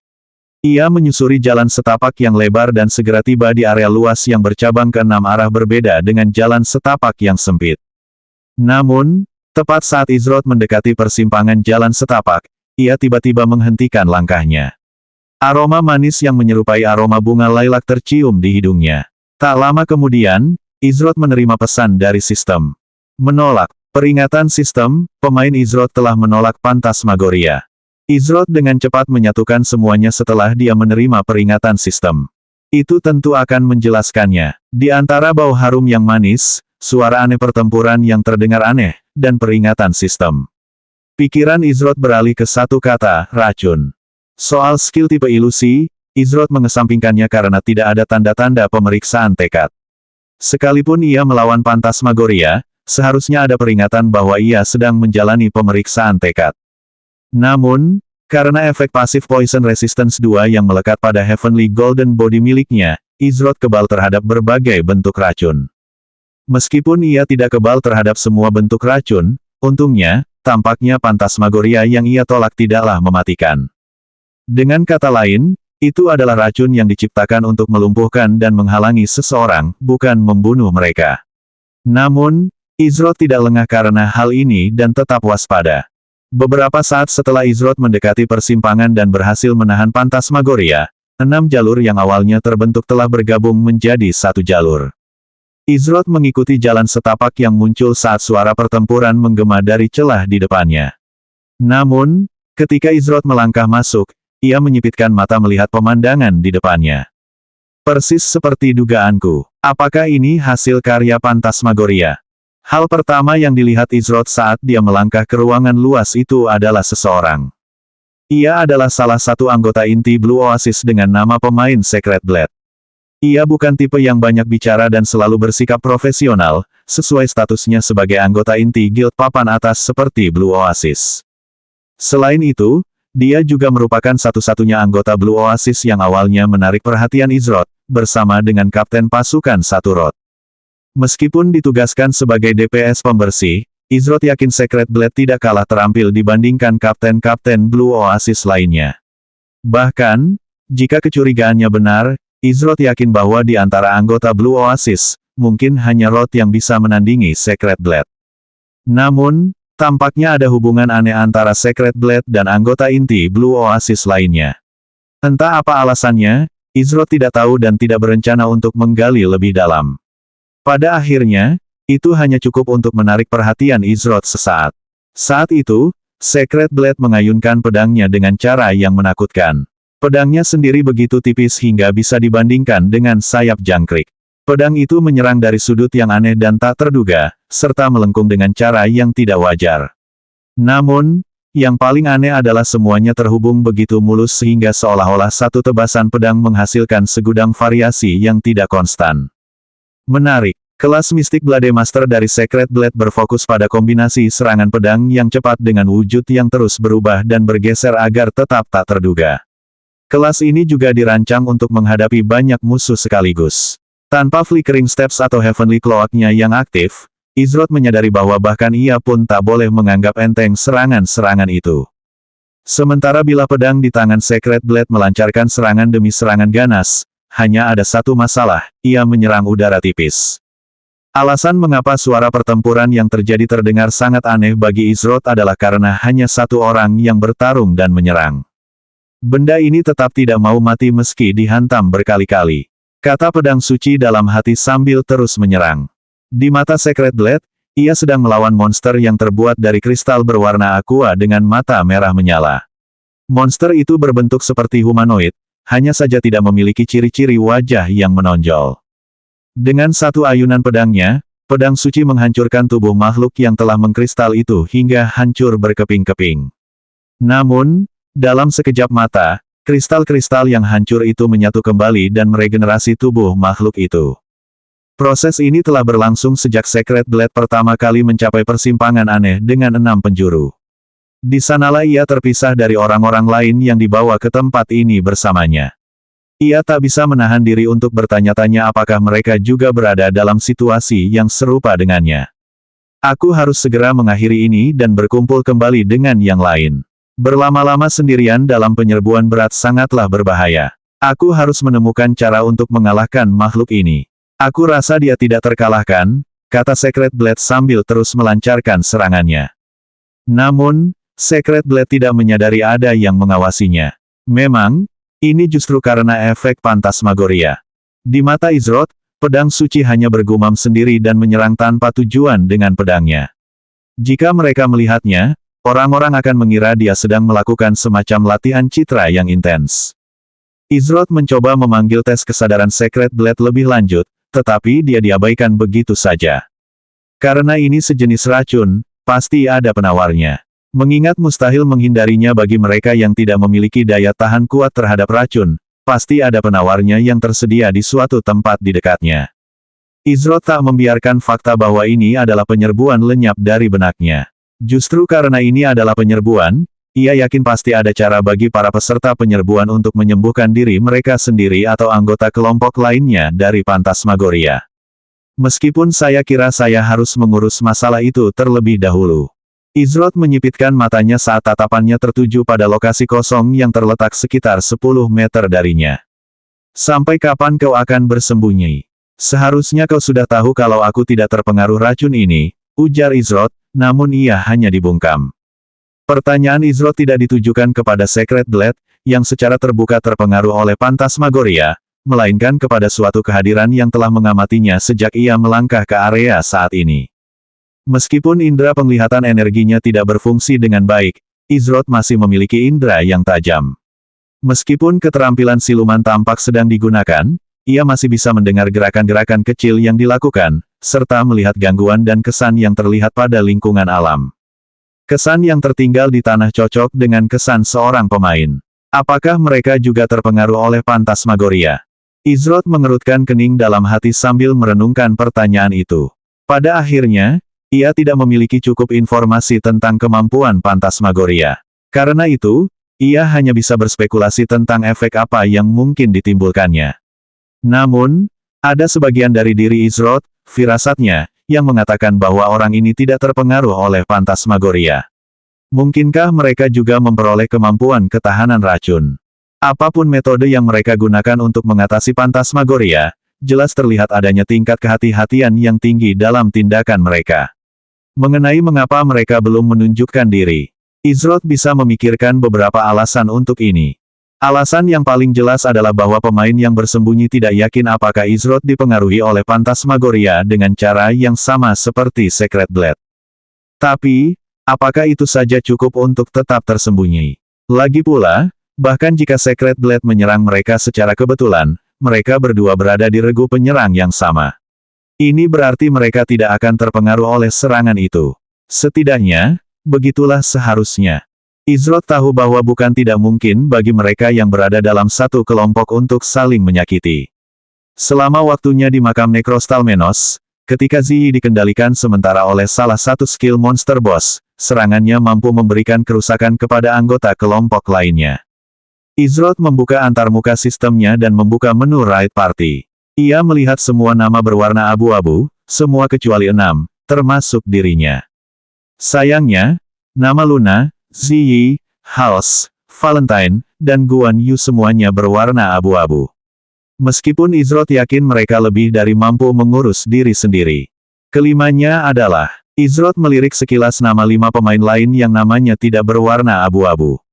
Ia menyusuri jalan setapak yang lebar dan segera tiba di area luas yang bercabang ke 6 arah berbeda dengan jalan setapak yang sempit. Namun, tepat saat Izrod mendekati persimpangan jalan setapak, ia tiba-tiba menghentikan langkahnya. Aroma manis yang menyerupai aroma bunga lilac tercium di hidungnya. Tak lama kemudian, Izrod menerima pesan dari sistem. Menolak. Peringatan sistem, pemain Izrod telah menolak Phantasmagoria. Izrod dengan cepat menyatukan semuanya setelah dia menerima peringatan sistem. Itu tentu akan menjelaskannya. Di antara bau harum yang manis, suara aneh pertempuran yang terdengar aneh, dan peringatan sistem. Pikiran Izrod beralih ke satu kata, racun. Soal skill tipe ilusi, Izrod mengesampingkannya karena tidak ada tanda-tanda pemeriksaan tekad. Sekalipun ia melawan Phantasmagoria, seharusnya ada peringatan bahwa ia sedang menjalani pemeriksaan tekad. Namun, karena efek pasif Poison Resistance 2 yang melekat pada Heavenly Golden Body miliknya, Izrod kebal terhadap berbagai bentuk racun. Meskipun ia tidak kebal terhadap semua bentuk racun, untungnya, tampaknya Phantasmagoria yang ia tolak tidaklah mematikan. Dengan kata lain, itu adalah racun yang diciptakan untuk melumpuhkan dan menghalangi seseorang, bukan membunuh mereka. Namun, Izrod tidak lengah karena hal ini dan tetap waspada. Beberapa saat setelah Izrod mendekati persimpangan dan berhasil menahan Phantasmagoria, 6 jalur yang awalnya terbentuk telah bergabung menjadi satu jalur. Izrod mengikuti jalan setapak yang muncul saat suara pertempuran menggema dari celah di depannya. Namun, ketika Izrod melangkah masuk, ia menyipitkan mata melihat pemandangan di depannya. Persis seperti dugaanku. Apakah ini hasil karya Phantasmagoria? Hal pertama yang dilihat Izrod saat dia melangkah ke ruangan luas itu adalah seseorang. Ia adalah salah satu anggota inti Blue Oasis dengan nama pemain Secret Blade. Ia bukan tipe yang banyak bicara dan selalu bersikap profesional, sesuai statusnya sebagai anggota inti Guild Papan Atas seperti Blue Oasis. Selain itu, dia juga merupakan satu-satunya anggota Blue Oasis yang awalnya menarik perhatian Izrod, bersama dengan Kapten Pasukan Satu Rod. Meskipun ditugaskan sebagai DPS pembersih, Izrod yakin Secret Blade tidak kalah terampil dibandingkan kapten-kapten Blue Oasis lainnya. Bahkan, jika kecurigaannya benar, Izrod yakin bahwa di antara anggota Blue Oasis, mungkin hanya Rod yang bisa menandingi Secret Blade. Namun, tampaknya ada hubungan aneh antara Secret Blade dan anggota inti Blue Oasis lainnya. Entah apa alasannya, Izroth tidak tahu dan tidak berencana untuk menggali lebih dalam. Pada akhirnya, itu hanya cukup untuk menarik perhatian Izroth sesaat. Saat itu, Secret Blade mengayunkan pedangnya dengan cara yang menakutkan. Pedangnya sendiri begitu tipis hingga bisa dibandingkan dengan sayap jangkrik. Pedang itu menyerang dari sudut yang aneh dan tak terduga, serta melengkung dengan cara yang tidak wajar. Namun, yang paling aneh adalah semuanya terhubung begitu mulus sehingga seolah-olah satu tebasan pedang menghasilkan segudang variasi yang tidak konstan. Menarik. Kelas Mystic Blade Master dari Secret Blade berfokus pada kombinasi serangan pedang yang cepat dengan wujud yang terus berubah dan bergeser agar tetap tak terduga. Kelas ini juga dirancang untuk menghadapi banyak musuh sekaligus. Tanpa Flickering Steps atau Heavenly Cloak-nya yang aktif, Izroth menyadari bahwa bahkan ia pun tak boleh menganggap enteng serangan-serangan itu. Sementara bilah pedang di tangan Secret Blade melancarkan serangan demi serangan ganas, hanya ada satu masalah, ia menyerang udara tipis. Alasan mengapa suara pertempuran yang terjadi terdengar sangat aneh bagi Izroth adalah karena hanya satu orang yang bertarung dan menyerang. Benda ini tetap tidak mau mati meski dihantam berkali-kali. Kata pedang suci dalam hati sambil terus menyerang. Di mata Secret Blade, ia sedang melawan monster yang terbuat dari kristal berwarna aqua dengan mata merah menyala. Monster itu berbentuk seperti humanoid, hanya saja tidak memiliki ciri-ciri wajah yang menonjol. Dengan satu ayunan pedangnya, pedang suci menghancurkan tubuh makhluk yang telah mengkristal itu hingga hancur berkeping-keping. Namun, dalam sekejap mata, kristal-kristal yang hancur itu menyatu kembali dan meregenerasi tubuh makhluk itu. Proses ini telah berlangsung sejak Secret Blade pertama kali mencapai persimpangan aneh dengan 6 penjuru. Di sanalah ia terpisah dari orang-orang lain yang dibawa ke tempat ini bersamanya. Ia tak bisa menahan diri untuk bertanya-tanya apakah mereka juga berada dalam situasi yang serupa dengannya. Aku harus segera mengakhiri ini dan berkumpul kembali dengan yang lain. Berlama-lama sendirian dalam penyerbuan berat sangatlah berbahaya. Aku harus menemukan cara untuk mengalahkan makhluk ini. Aku rasa dia tidak terkalahkan, kata Secret Blade sambil terus melancarkan serangannya. Namun, Secret Blade tidak menyadari ada yang mengawasinya. Memang, ini justru karena efek Phantasmagoria. Di mata Izroth, pedang suci hanya bergumam sendiri dan menyerang tanpa tujuan dengan pedangnya. Jika mereka melihatnya, orang-orang akan mengira dia sedang melakukan semacam latihan citra yang intens. Izroth mencoba memanggil tes kesadaran Secret Blade lebih lanjut, tetapi dia diabaikan begitu saja. Karena ini sejenis racun, pasti ada penawarnya. Mengingat mustahil menghindarinya bagi mereka yang tidak memiliki daya tahan kuat terhadap racun, pasti ada penawarnya yang tersedia di suatu tempat di dekatnya. Izroth tak membiarkan fakta bahwa ini adalah penyerbuan lenyap dari benaknya. Justru karena ini adalah penyerbuan, ia yakin pasti ada cara bagi para peserta penyerbuan untuk menyembuhkan diri mereka sendiri atau anggota kelompok lainnya dari Phantasmagoria. Meskipun saya kira saya harus mengurus masalah itu terlebih dahulu. Izroth menyipitkan matanya saat tatapannya tertuju pada lokasi kosong yang terletak sekitar 10 meter darinya. Sampai kapan kau akan bersembunyi? Seharusnya kau sudah tahu kalau aku tidak terpengaruh racun ini, ujar Izroth, namun ia hanya dibungkam. Pertanyaan Izroth tidak ditujukan kepada Secret Blade, yang secara terbuka terpengaruh oleh Phantasmagoria, melainkan kepada suatu kehadiran yang telah mengamatinya sejak ia melangkah ke area saat ini. Meskipun indera penglihatan energinya tidak berfungsi dengan baik, Izroth masih memiliki indera yang tajam. Meskipun keterampilan siluman tampak sedang digunakan, ia masih bisa mendengar gerakan-gerakan kecil yang dilakukan, serta melihat gangguan dan kesan yang terlihat pada lingkungan alam. Kesan yang tertinggal di tanah cocok dengan kesan seorang pemain. Apakah mereka juga terpengaruh oleh Phantasmagoria? Izroth mengerutkan kening dalam hati sambil merenungkan pertanyaan itu. Pada akhirnya, ia tidak memiliki cukup informasi tentang kemampuan Phantasmagoria. Karena itu, ia hanya bisa berspekulasi tentang efek apa yang mungkin ditimbulkannya. Namun, ada sebagian dari diri Izroth, firasatnya, yang mengatakan bahwa orang ini tidak terpengaruh oleh Phantasmagoria. Mungkinkah mereka juga memperoleh kemampuan ketahanan racun? Apapun metode yang mereka gunakan untuk mengatasi Phantasmagoria, jelas terlihat adanya tingkat kehati-hatian yang tinggi dalam tindakan mereka. Mengenai mengapa mereka belum menunjukkan diri, Izroth bisa memikirkan beberapa alasan untuk ini. Alasan yang paling jelas adalah bahwa pemain yang bersembunyi tidak yakin apakah Izroth dipengaruhi oleh Phantasmagoria dengan cara yang sama seperti Secret Blade. Tapi, apakah itu saja cukup untuk tetap tersembunyi? Lagi pula, bahkan jika Secret Blade menyerang mereka secara kebetulan, mereka berdua berada di regu penyerang yang sama. Ini berarti mereka tidak akan terpengaruh oleh serangan itu. Setidaknya, begitulah seharusnya. Izroth tahu bahwa bukan tidak mungkin bagi mereka yang berada dalam satu kelompok untuk saling menyakiti. Selama waktunya di makam Necrostalmenos, ketika Ziyi dikendalikan sementara oleh salah satu skill monster boss, serangannya mampu memberikan kerusakan kepada anggota kelompok lainnya. Izroth membuka antarmuka sistemnya dan membuka menu Raid Party. Ia melihat semua nama berwarna abu-abu, semua kecuali 6, termasuk dirinya. Sayangnya, nama Luna, Ziyi, Hals, Valentine, dan Guan Yu semuanya berwarna abu-abu. Meskipun Izroth yakin mereka lebih dari mampu mengurus diri sendiri. Kelimanya adalah, Izroth melirik sekilas nama 5 pemain lain yang namanya tidak berwarna abu-abu.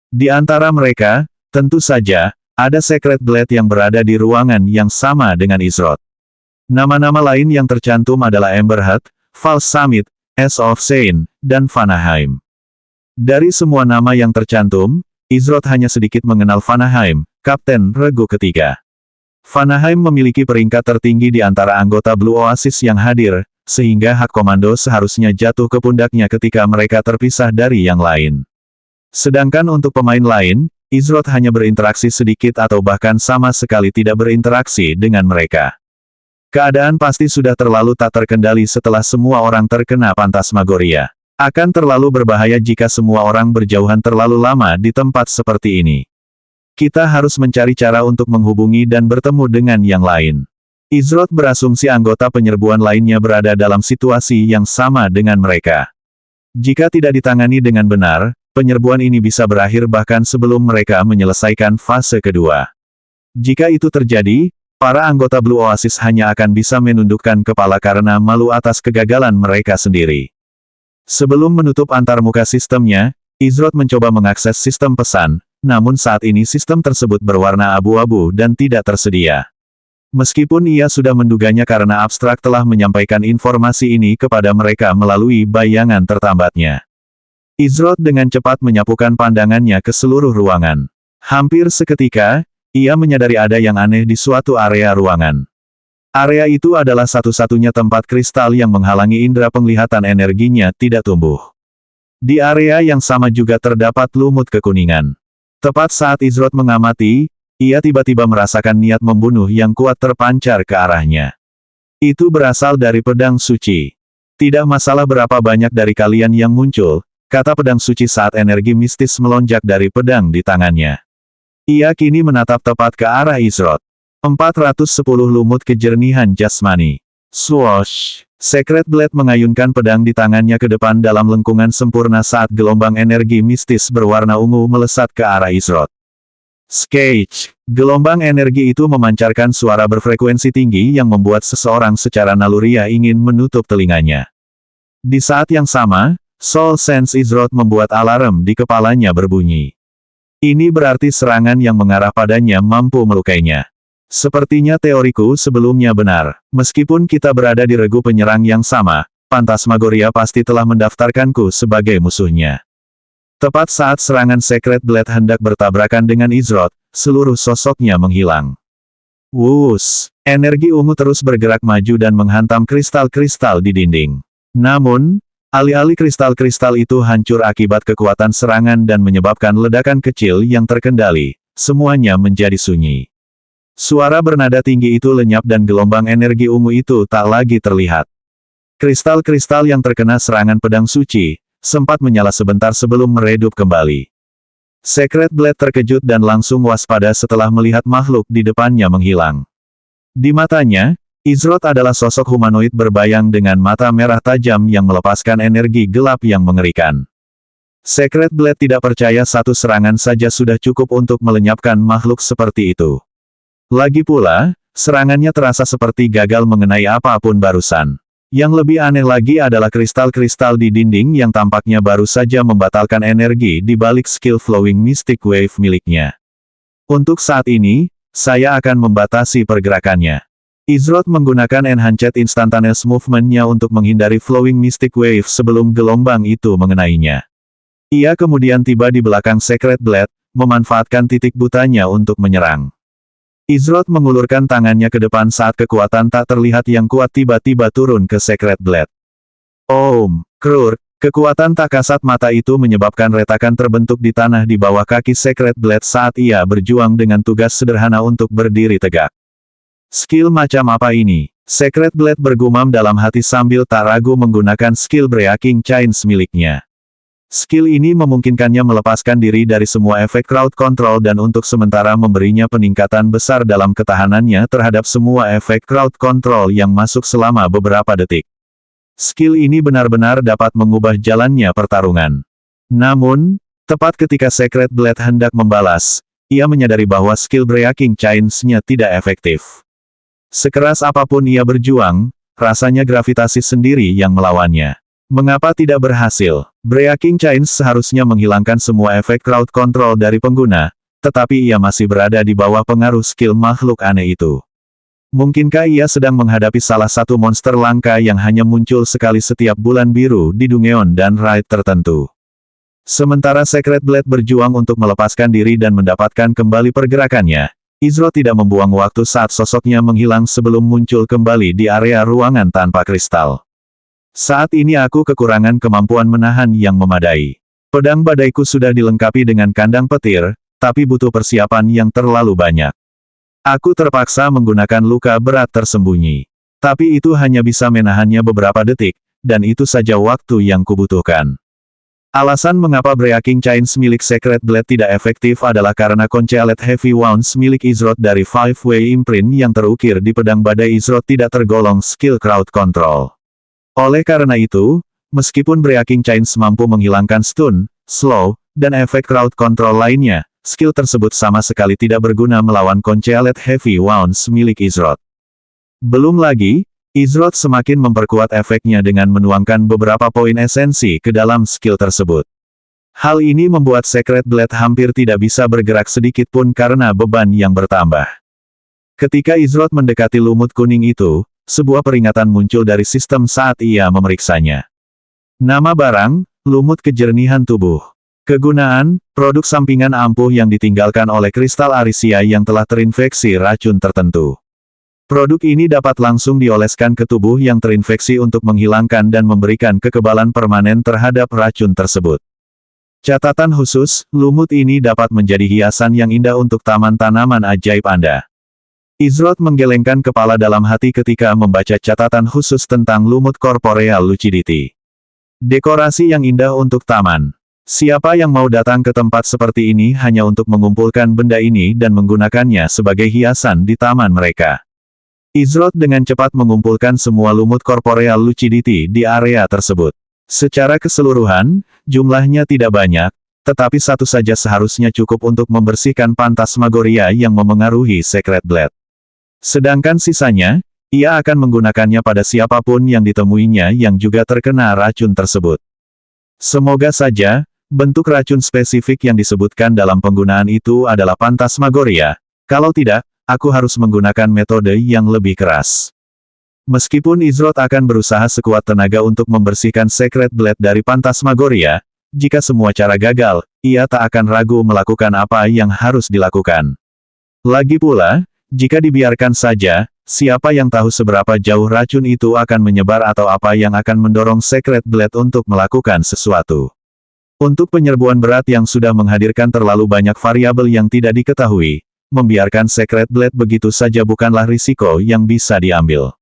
Di antara mereka, tentu saja, ada Secret Blade yang berada di ruangan yang sama dengan Izroth. Nama-nama lain yang tercantum adalah Emberheart, False Summit, Ace of Saint, dan Vanaheim. Dari semua nama yang tercantum, Izroth hanya sedikit mengenal Vanaheim, Kapten Regu ketiga. Vanaheim memiliki peringkat tertinggi di antara anggota Blue Oasis yang hadir, sehingga hak komando seharusnya jatuh ke pundaknya ketika mereka terpisah dari yang lain. Sedangkan untuk pemain lain, Izroth hanya berinteraksi sedikit atau bahkan sama sekali tidak berinteraksi dengan mereka. Keadaan pasti sudah terlalu tak terkendali setelah semua orang terkena Phantasmagoria. Akan terlalu berbahaya jika semua orang berjauhan terlalu lama di tempat seperti ini. Kita harus mencari cara untuk menghubungi dan bertemu dengan yang lain. Izroth berasumsi anggota penyerbuan lainnya berada dalam situasi yang sama dengan mereka. Jika tidak ditangani dengan benar, penyerbuan ini bisa berakhir bahkan sebelum mereka menyelesaikan fase kedua. Jika itu terjadi, para anggota Blue Oasis hanya akan bisa menundukkan kepala karena malu atas kegagalan mereka sendiri. Sebelum menutup antarmuka sistemnya, Izroth mencoba mengakses sistem pesan, namun saat ini sistem tersebut berwarna abu-abu dan tidak tersedia. Meskipun ia sudah menduganya karena abstrak telah menyampaikan informasi ini kepada mereka melalui bayangan tertambatnya. Izroth dengan cepat menyapukan pandangannya ke seluruh ruangan. Hampir seketika, ia menyadari ada yang aneh di suatu area ruangan. Area itu adalah satu-satunya tempat kristal yang menghalangi indera penglihatan energinya tidak tumbuh. Di area yang sama juga terdapat lumut kekuningan. Tepat saat Izroth mengamati, ia tiba-tiba merasakan niat membunuh yang kuat terpancar ke arahnya. Itu berasal dari pedang suci. Tidak masalah berapa banyak dari kalian yang muncul, kata pedang suci saat energi mistis melonjak dari pedang di tangannya. Ia kini menatap tepat ke arah Izroth. 410 lumut kejernihan jasmani. Swoosh! Secret Blade mengayunkan pedang di tangannya ke depan dalam lengkungan sempurna saat gelombang energi mistis berwarna ungu melesat ke arah Izroth. Sketch! Gelombang energi itu memancarkan suara berfrekuensi tinggi yang membuat seseorang secara naluriah ingin menutup telinganya. Di saat yang sama, Soul Sense Izroth membuat alarm di kepalanya berbunyi. Ini berarti serangan yang mengarah padanya mampu melukainya. Sepertinya teoriku sebelumnya benar. Meskipun kita berada di regu penyerang yang sama, Phantasmagoria pasti telah mendaftarkanku sebagai musuhnya. Tepat saat serangan Secret Blade hendak bertabrakan dengan Izroth, seluruh sosoknya menghilang. Wuss! Energi ungu terus bergerak maju dan menghantam kristal-kristal di dinding. Namun, alih-alih kristal-kristal itu hancur akibat kekuatan serangan dan menyebabkan ledakan kecil yang terkendali, semuanya menjadi sunyi. Suara bernada tinggi itu lenyap dan gelombang energi ungu itu tak lagi terlihat. Kristal-kristal yang terkena serangan pedang suci, sempat menyala sebentar sebelum meredup kembali. Secret Blade terkejut dan langsung waspada setelah melihat makhluk di depannya menghilang. Di matanya, Izroth adalah sosok humanoid berbayang dengan mata merah tajam yang melepaskan energi gelap yang mengerikan. Secret Blade tidak percaya satu serangan saja sudah cukup untuk melenyapkan makhluk seperti itu. Lagi pula, serangannya terasa seperti gagal mengenai apapun barusan. Yang lebih aneh lagi adalah kristal-kristal di dinding yang tampaknya baru saja membatalkan energi di balik skill Flowing Mystic Wave miliknya. Untuk saat ini, saya akan membatasi pergerakannya. Izroth menggunakan Enhanced Instantaneous Movement-nya untuk menghindari Flowing Mystic Wave sebelum gelombang itu mengenainya. Ia kemudian tiba di belakang Sacred Blade, memanfaatkan titik butanya untuk menyerang. Izroth mengulurkan tangannya ke depan saat kekuatan tak terlihat yang kuat tiba-tiba turun ke Sacred Blade. Krur, kekuatan tak kasat mata itu menyebabkan retakan terbentuk di tanah di bawah kaki Sacred Blade saat ia berjuang dengan tugas sederhana untuk berdiri tegak. Skill macam apa ini? Sacred Blade bergumam dalam hati sambil tak ragu menggunakan skill Breaking Chains miliknya. Skill ini memungkinkannya melepaskan diri dari semua efek crowd control dan untuk sementara memberinya peningkatan besar dalam ketahanannya terhadap semua efek crowd control yang masuk selama beberapa detik. Skill ini benar-benar dapat mengubah jalannya pertarungan. Namun, tepat ketika Sacred Blade hendak membalas, ia menyadari bahwa skill Breaking Chains-nya tidak efektif. Sekeras apapun ia berjuang, rasanya gravitasi sendiri yang melawannya. Mengapa tidak berhasil? Breaking Chains seharusnya menghilangkan semua efek crowd control dari pengguna, tetapi ia masih berada di bawah pengaruh skill makhluk aneh itu. Mungkinkah ia sedang menghadapi salah satu monster langka yang hanya muncul sekali setiap bulan biru di Dungeon dan Raid tertentu? Sementara Sacred Blade berjuang untuk melepaskan diri dan mendapatkan kembali pergerakannya, Izroth tidak membuang waktu saat sosoknya menghilang sebelum muncul kembali di area ruangan tanpa kristal. Saat ini aku kekurangan kemampuan menahan yang memadai. Pedang badaiku sudah dilengkapi dengan kandang petir, tapi butuh persiapan yang terlalu banyak. Aku terpaksa menggunakan luka berat tersembunyi. Tapi itu hanya bisa menahannya beberapa detik, dan itu saja waktu yang kubutuhkan. Alasan mengapa Breaking Chains milik Sacred Blade tidak efektif adalah karena Concealed Heavy Wounds milik Izroth dari Five-Way Imprint yang terukir di pedang badai Izroth tidak tergolong skill crowd control. Oleh karena itu, meskipun Breaking Chains mampu menghilangkan stun, slow, dan efek crowd control lainnya, skill tersebut sama sekali tidak berguna melawan Concealed Heavy Wounds milik Izroth. Belum lagi, Izroth semakin memperkuat efeknya dengan menuangkan beberapa poin esensi ke dalam skill tersebut. Hal ini membuat Sacred Blade hampir tidak bisa bergerak sedikit pun karena beban yang bertambah. Ketika Izroth mendekati lumut kuning itu, sebuah peringatan muncul dari sistem saat ia memeriksanya. Nama barang, lumut kejernihan tubuh. Kegunaan, produk sampingan ampuh yang ditinggalkan oleh kristal Arisia yang telah terinfeksi racun tertentu. Produk ini dapat langsung dioleskan ke tubuh yang terinfeksi untuk menghilangkan dan memberikan kekebalan permanen terhadap racun tersebut. Catatan khusus, lumut ini dapat menjadi hiasan yang indah untuk taman tanaman ajaib Anda. Izroth menggelengkan kepala dalam hati ketika membaca catatan khusus tentang lumut Corporeal Lucidity. Dekorasi yang indah untuk taman. Siapa yang mau datang ke tempat seperti ini hanya untuk mengumpulkan benda ini dan menggunakannya sebagai hiasan di taman mereka? Izroth dengan cepat mengumpulkan semua lumut Corporeal Lucidity di area tersebut. Secara keseluruhan, jumlahnya tidak banyak, tetapi satu saja seharusnya cukup untuk membersihkan Phantasmagoria yang memengaruhi Sacred Blade. Sedangkan sisanya, ia akan menggunakannya pada siapapun yang ditemuinya yang juga terkena racun tersebut. Semoga saja, bentuk racun spesifik yang disebutkan dalam penggunaan itu adalah Phantasmagoria. Kalau tidak, aku harus menggunakan metode yang lebih keras. Meskipun Izroth akan berusaha sekuat tenaga untuk membersihkan Sacred Blade dari Phantasmagoria, jika semua cara gagal, ia tak akan ragu melakukan apa yang harus dilakukan. Lagi pula, jika dibiarkan saja, siapa yang tahu seberapa jauh racun itu akan menyebar atau apa yang akan mendorong Sacred Blade untuk melakukan sesuatu. Untuk penyerbuan berat yang sudah menghadirkan terlalu banyak variabel yang tidak diketahui, membiarkan Sacred Blade begitu saja bukanlah risiko yang bisa diambil.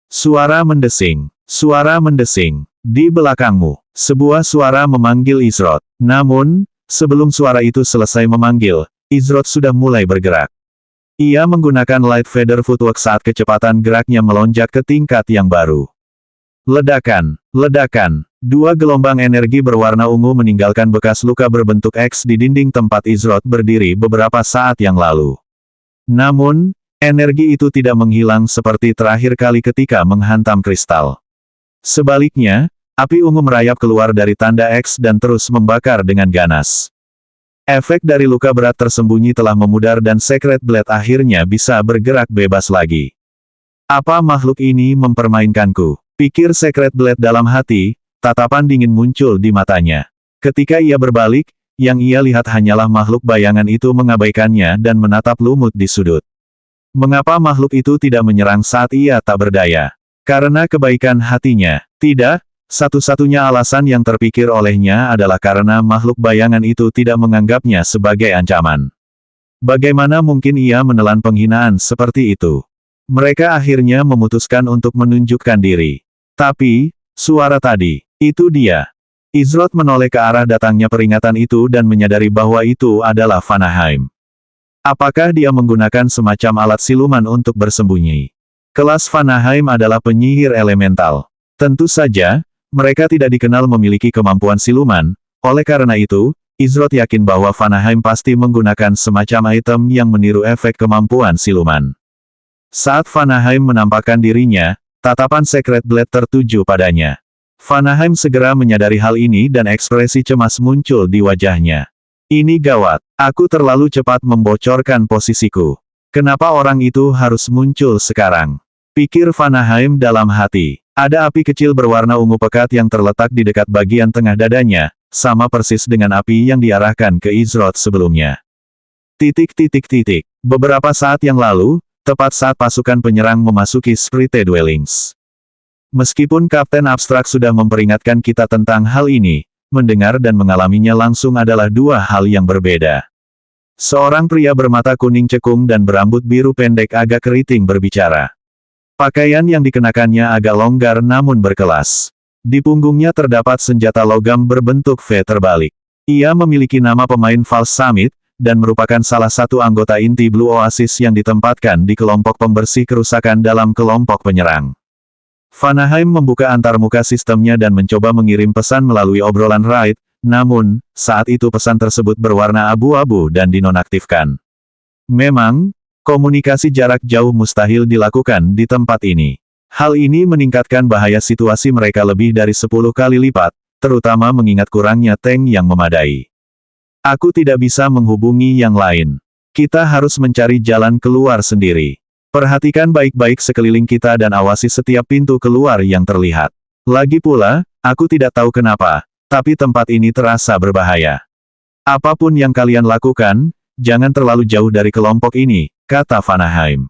Suara mendesing. Suara mendesing. Di belakangmu, sebuah suara memanggil Izroth. Namun, sebelum suara itu selesai memanggil, Izroth sudah mulai bergerak. Ia menggunakan Light Feather Footwork saat kecepatan geraknya melonjak ke tingkat yang baru. Ledakan, ledakan. Dua gelombang energi berwarna ungu meninggalkan bekas luka berbentuk X di dinding tempat Izroth berdiri beberapa saat yang lalu. Namun, energi itu tidak menghilang seperti terakhir kali ketika menghantam kristal. Sebaliknya, api ungu merayap keluar dari tanda X dan terus membakar dengan ganas. Efek dari luka berat tersembunyi telah memudar dan Secret Blade akhirnya bisa bergerak bebas lagi. Apa makhluk ini mempermainkanku? Pikir Secret Blade dalam hati, tatapan dingin muncul di matanya. Ketika ia berbalik, yang ia lihat hanyalah makhluk bayangan itu mengabaikannya dan menatap lumut di sudut. Mengapa makhluk itu tidak menyerang saat ia tak berdaya? Karena kebaikan hatinya. Tidak. Satu-satunya alasan yang terpikir olehnya adalah karena makhluk bayangan itu tidak menganggapnya sebagai ancaman. Bagaimana mungkin ia menelan penghinaan seperti itu? Mereka akhirnya memutuskan untuk menunjukkan diri. Tapi, suara tadi, itu dia. Izroth menoleh ke arah datangnya peringatan itu dan menyadari bahwa itu adalah Vanaheim. Apakah dia menggunakan semacam alat siluman untuk bersembunyi? Kelas Vanaheim adalah penyihir elemental. Tentu saja, mereka tidak dikenal memiliki kemampuan siluman, oleh karena itu, Izroth yakin bahwa Vanaheim pasti menggunakan semacam item yang meniru efek kemampuan siluman. Saat Vanaheim menampakkan dirinya, tatapan Secret Blade tertuju padanya. Vanaheim segera menyadari hal ini dan ekspresi cemas muncul di wajahnya. Ini gawat, aku terlalu cepat membocorkan posisiku. Kenapa orang itu harus muncul sekarang? Pikir Vanaheim dalam hati. Ada api kecil berwarna ungu pekat yang terletak di dekat bagian tengah dadanya, sama persis dengan api yang diarahkan ke Izroth sebelumnya. Beberapa saat yang lalu, tepat saat pasukan penyerang memasuki Sprite Dwellings. Meskipun Kapten Abstrak sudah memperingatkan kita tentang hal ini, mendengar dan mengalaminya langsung adalah dua hal yang berbeda. Seorang pria bermata kuning cekung dan berambut biru pendek agak keriting berbicara. Pakaian yang dikenakannya agak longgar namun berkelas. Di punggungnya terdapat senjata logam berbentuk V terbalik. Ia memiliki nama pemain False Summit, dan merupakan salah satu anggota inti Blue Oasis yang ditempatkan di kelompok pembersih kerusakan dalam kelompok penyerang. Vanaheim membuka antarmuka sistemnya dan mencoba mengirim pesan melalui obrolan raid, namun, saat itu pesan tersebut berwarna abu-abu dan dinonaktifkan. Memang, komunikasi jarak jauh mustahil dilakukan di tempat ini. Hal ini meningkatkan bahaya situasi mereka lebih dari 10 kali lipat, terutama mengingat kurangnya tank yang memadai. Aku tidak bisa menghubungi yang lain. Kita harus mencari jalan keluar sendiri. Perhatikan baik-baik sekeliling kita dan awasi setiap pintu keluar yang terlihat. Lagi pula, aku tidak tahu kenapa, tapi tempat ini terasa berbahaya. Apapun yang kalian lakukan, jangan terlalu jauh dari kelompok ini, kata Vanaheim.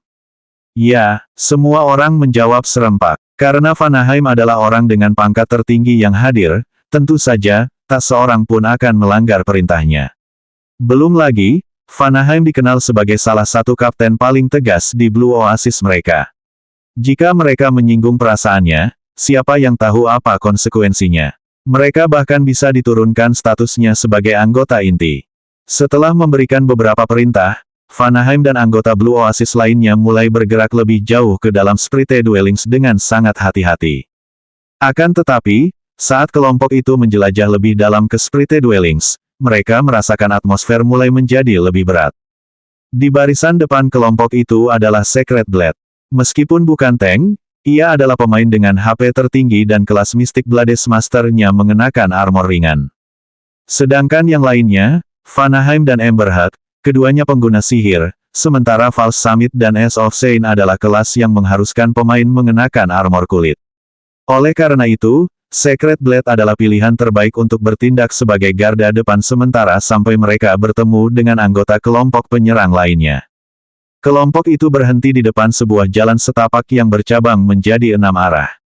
Ya, semua orang menjawab serempak. Karena Vanaheim adalah orang dengan pangkat tertinggi yang hadir, tentu saja, tak seorang pun akan melanggar perintahnya. Belum lagi, Vanaheim dikenal sebagai salah satu kapten paling tegas di Blue Oasis mereka. Jika mereka menyinggung perasaannya, siapa yang tahu apa konsekuensinya? Mereka bahkan bisa diturunkan statusnya sebagai anggota inti. Setelah memberikan beberapa perintah, Vanaheim dan anggota Blue Oasis lainnya mulai bergerak lebih jauh ke dalam Sprite Dwellings dengan sangat hati-hati. Akan tetapi, saat kelompok itu menjelajah lebih dalam ke Sprite Dwellings, mereka merasakan atmosfer mulai menjadi lebih berat. Di barisan depan kelompok itu adalah Secret Blade. Meskipun bukan tank, ia adalah pemain dengan HP tertinggi dan kelas Mystic Blades Master-nya mengenakan armor ringan. Sedangkan yang lainnya, Vanaheim dan Emberheart, keduanya pengguna sihir, sementara False Summit dan Ace of Saint adalah kelas yang mengharuskan pemain mengenakan armor kulit. Oleh karena itu, Secret Blade adalah pilihan terbaik untuk bertindak sebagai garda depan sementara sampai mereka bertemu dengan anggota kelompok penyerang lainnya. Kelompok itu berhenti di depan sebuah jalan setapak yang bercabang menjadi 6 arah.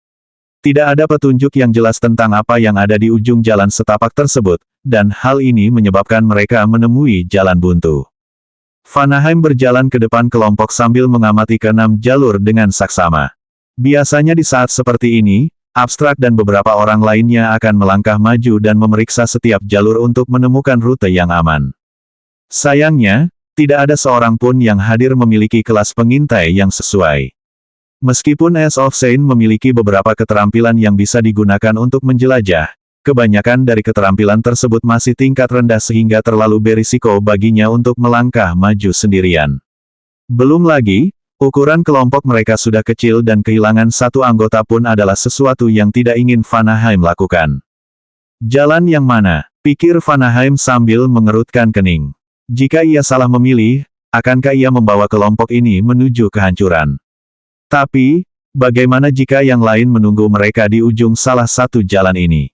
Tidak ada petunjuk yang jelas tentang apa yang ada di ujung jalan setapak tersebut, dan hal ini menyebabkan mereka menemui jalan buntu. Vanaheim berjalan ke depan kelompok sambil mengamati ke-6 jalur dengan saksama. Biasanya di saat seperti ini, Abstrak dan beberapa orang lainnya akan melangkah maju dan memeriksa setiap jalur untuk menemukan rute yang aman. Sayangnya, tidak ada seorang pun yang hadir memiliki kelas pengintai yang sesuai. Meskipun Ace of Saint memiliki beberapa keterampilan yang bisa digunakan untuk menjelajah, kebanyakan dari keterampilan tersebut masih tingkat rendah sehingga terlalu berisiko baginya untuk melangkah maju sendirian. Belum lagi, Ukuran kelompok mereka sudah kecil dan kehilangan satu anggota pun adalah sesuatu yang tidak ingin Vanaheim lakukan. Jalan yang mana? Pikir Vanaheim sambil mengerutkan kening. Jika ia salah memilih, akankah ia membawa kelompok ini menuju kehancuran? Tapi, bagaimana jika yang lain menunggu mereka di ujung salah satu jalan ini?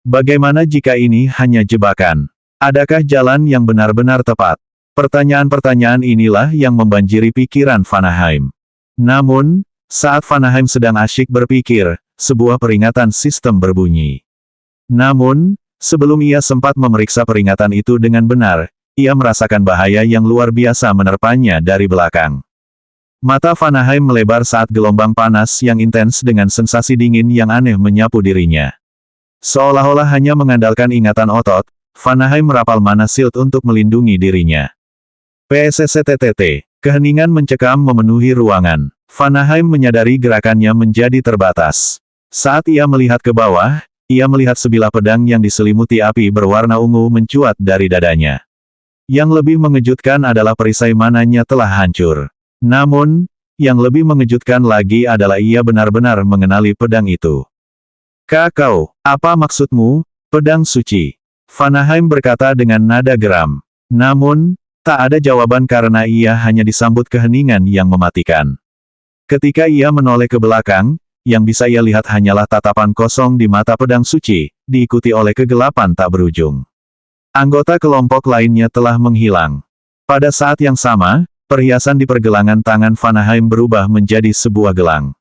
Bagaimana jika ini hanya jebakan? Adakah jalan yang benar-benar tepat? Pertanyaan-pertanyaan inilah yang membanjiri pikiran Vanaheim. Namun, saat Vanaheim sedang asyik berpikir, sebuah peringatan sistem berbunyi. Namun, sebelum ia sempat memeriksa peringatan itu dengan benar, ia merasakan bahaya yang luar biasa menerpanya dari belakang. Mata Vanaheim melebar saat gelombang panas yang intens dengan sensasi dingin yang aneh menyapu dirinya. Seolah-olah hanya mengandalkan ingatan otot, Vanaheim merapal mana shield untuk melindungi dirinya. PSSTTT. Keheningan mencekam memenuhi ruangan. Vanaheim menyadari gerakannya menjadi terbatas. Saat ia melihat ke bawah, ia melihat sebilah pedang yang diselimuti api berwarna ungu mencuat dari dadanya. Yang lebih mengejutkan adalah perisai mananya telah hancur. Namun, yang lebih mengejutkan lagi adalah ia benar-benar mengenali pedang itu. Kakau, apa maksudmu, pedang suci? Vanaheim berkata dengan nada geram. Namun, tak ada jawaban karena ia hanya disambut keheningan yang mematikan. Ketika ia menoleh ke belakang, yang bisa ia lihat hanyalah tatapan kosong di mata pedang suci, diikuti oleh kegelapan tak berujung. Anggota kelompok lainnya telah menghilang. Pada saat yang sama, perhiasan di pergelangan tangan Vanaheim berubah menjadi sebuah gelang.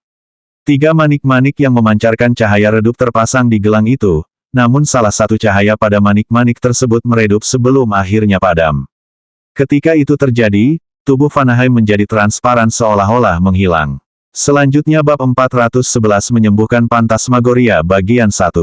3 manik-manik yang memancarkan cahaya redup terpasang di gelang itu, namun salah satu cahaya pada manik-manik tersebut meredup sebelum akhirnya padam. Ketika itu terjadi, tubuh Vanaheim menjadi transparan seolah-olah menghilang. Selanjutnya bab 411 menyembuhkan Phantasmagoria bagian 1.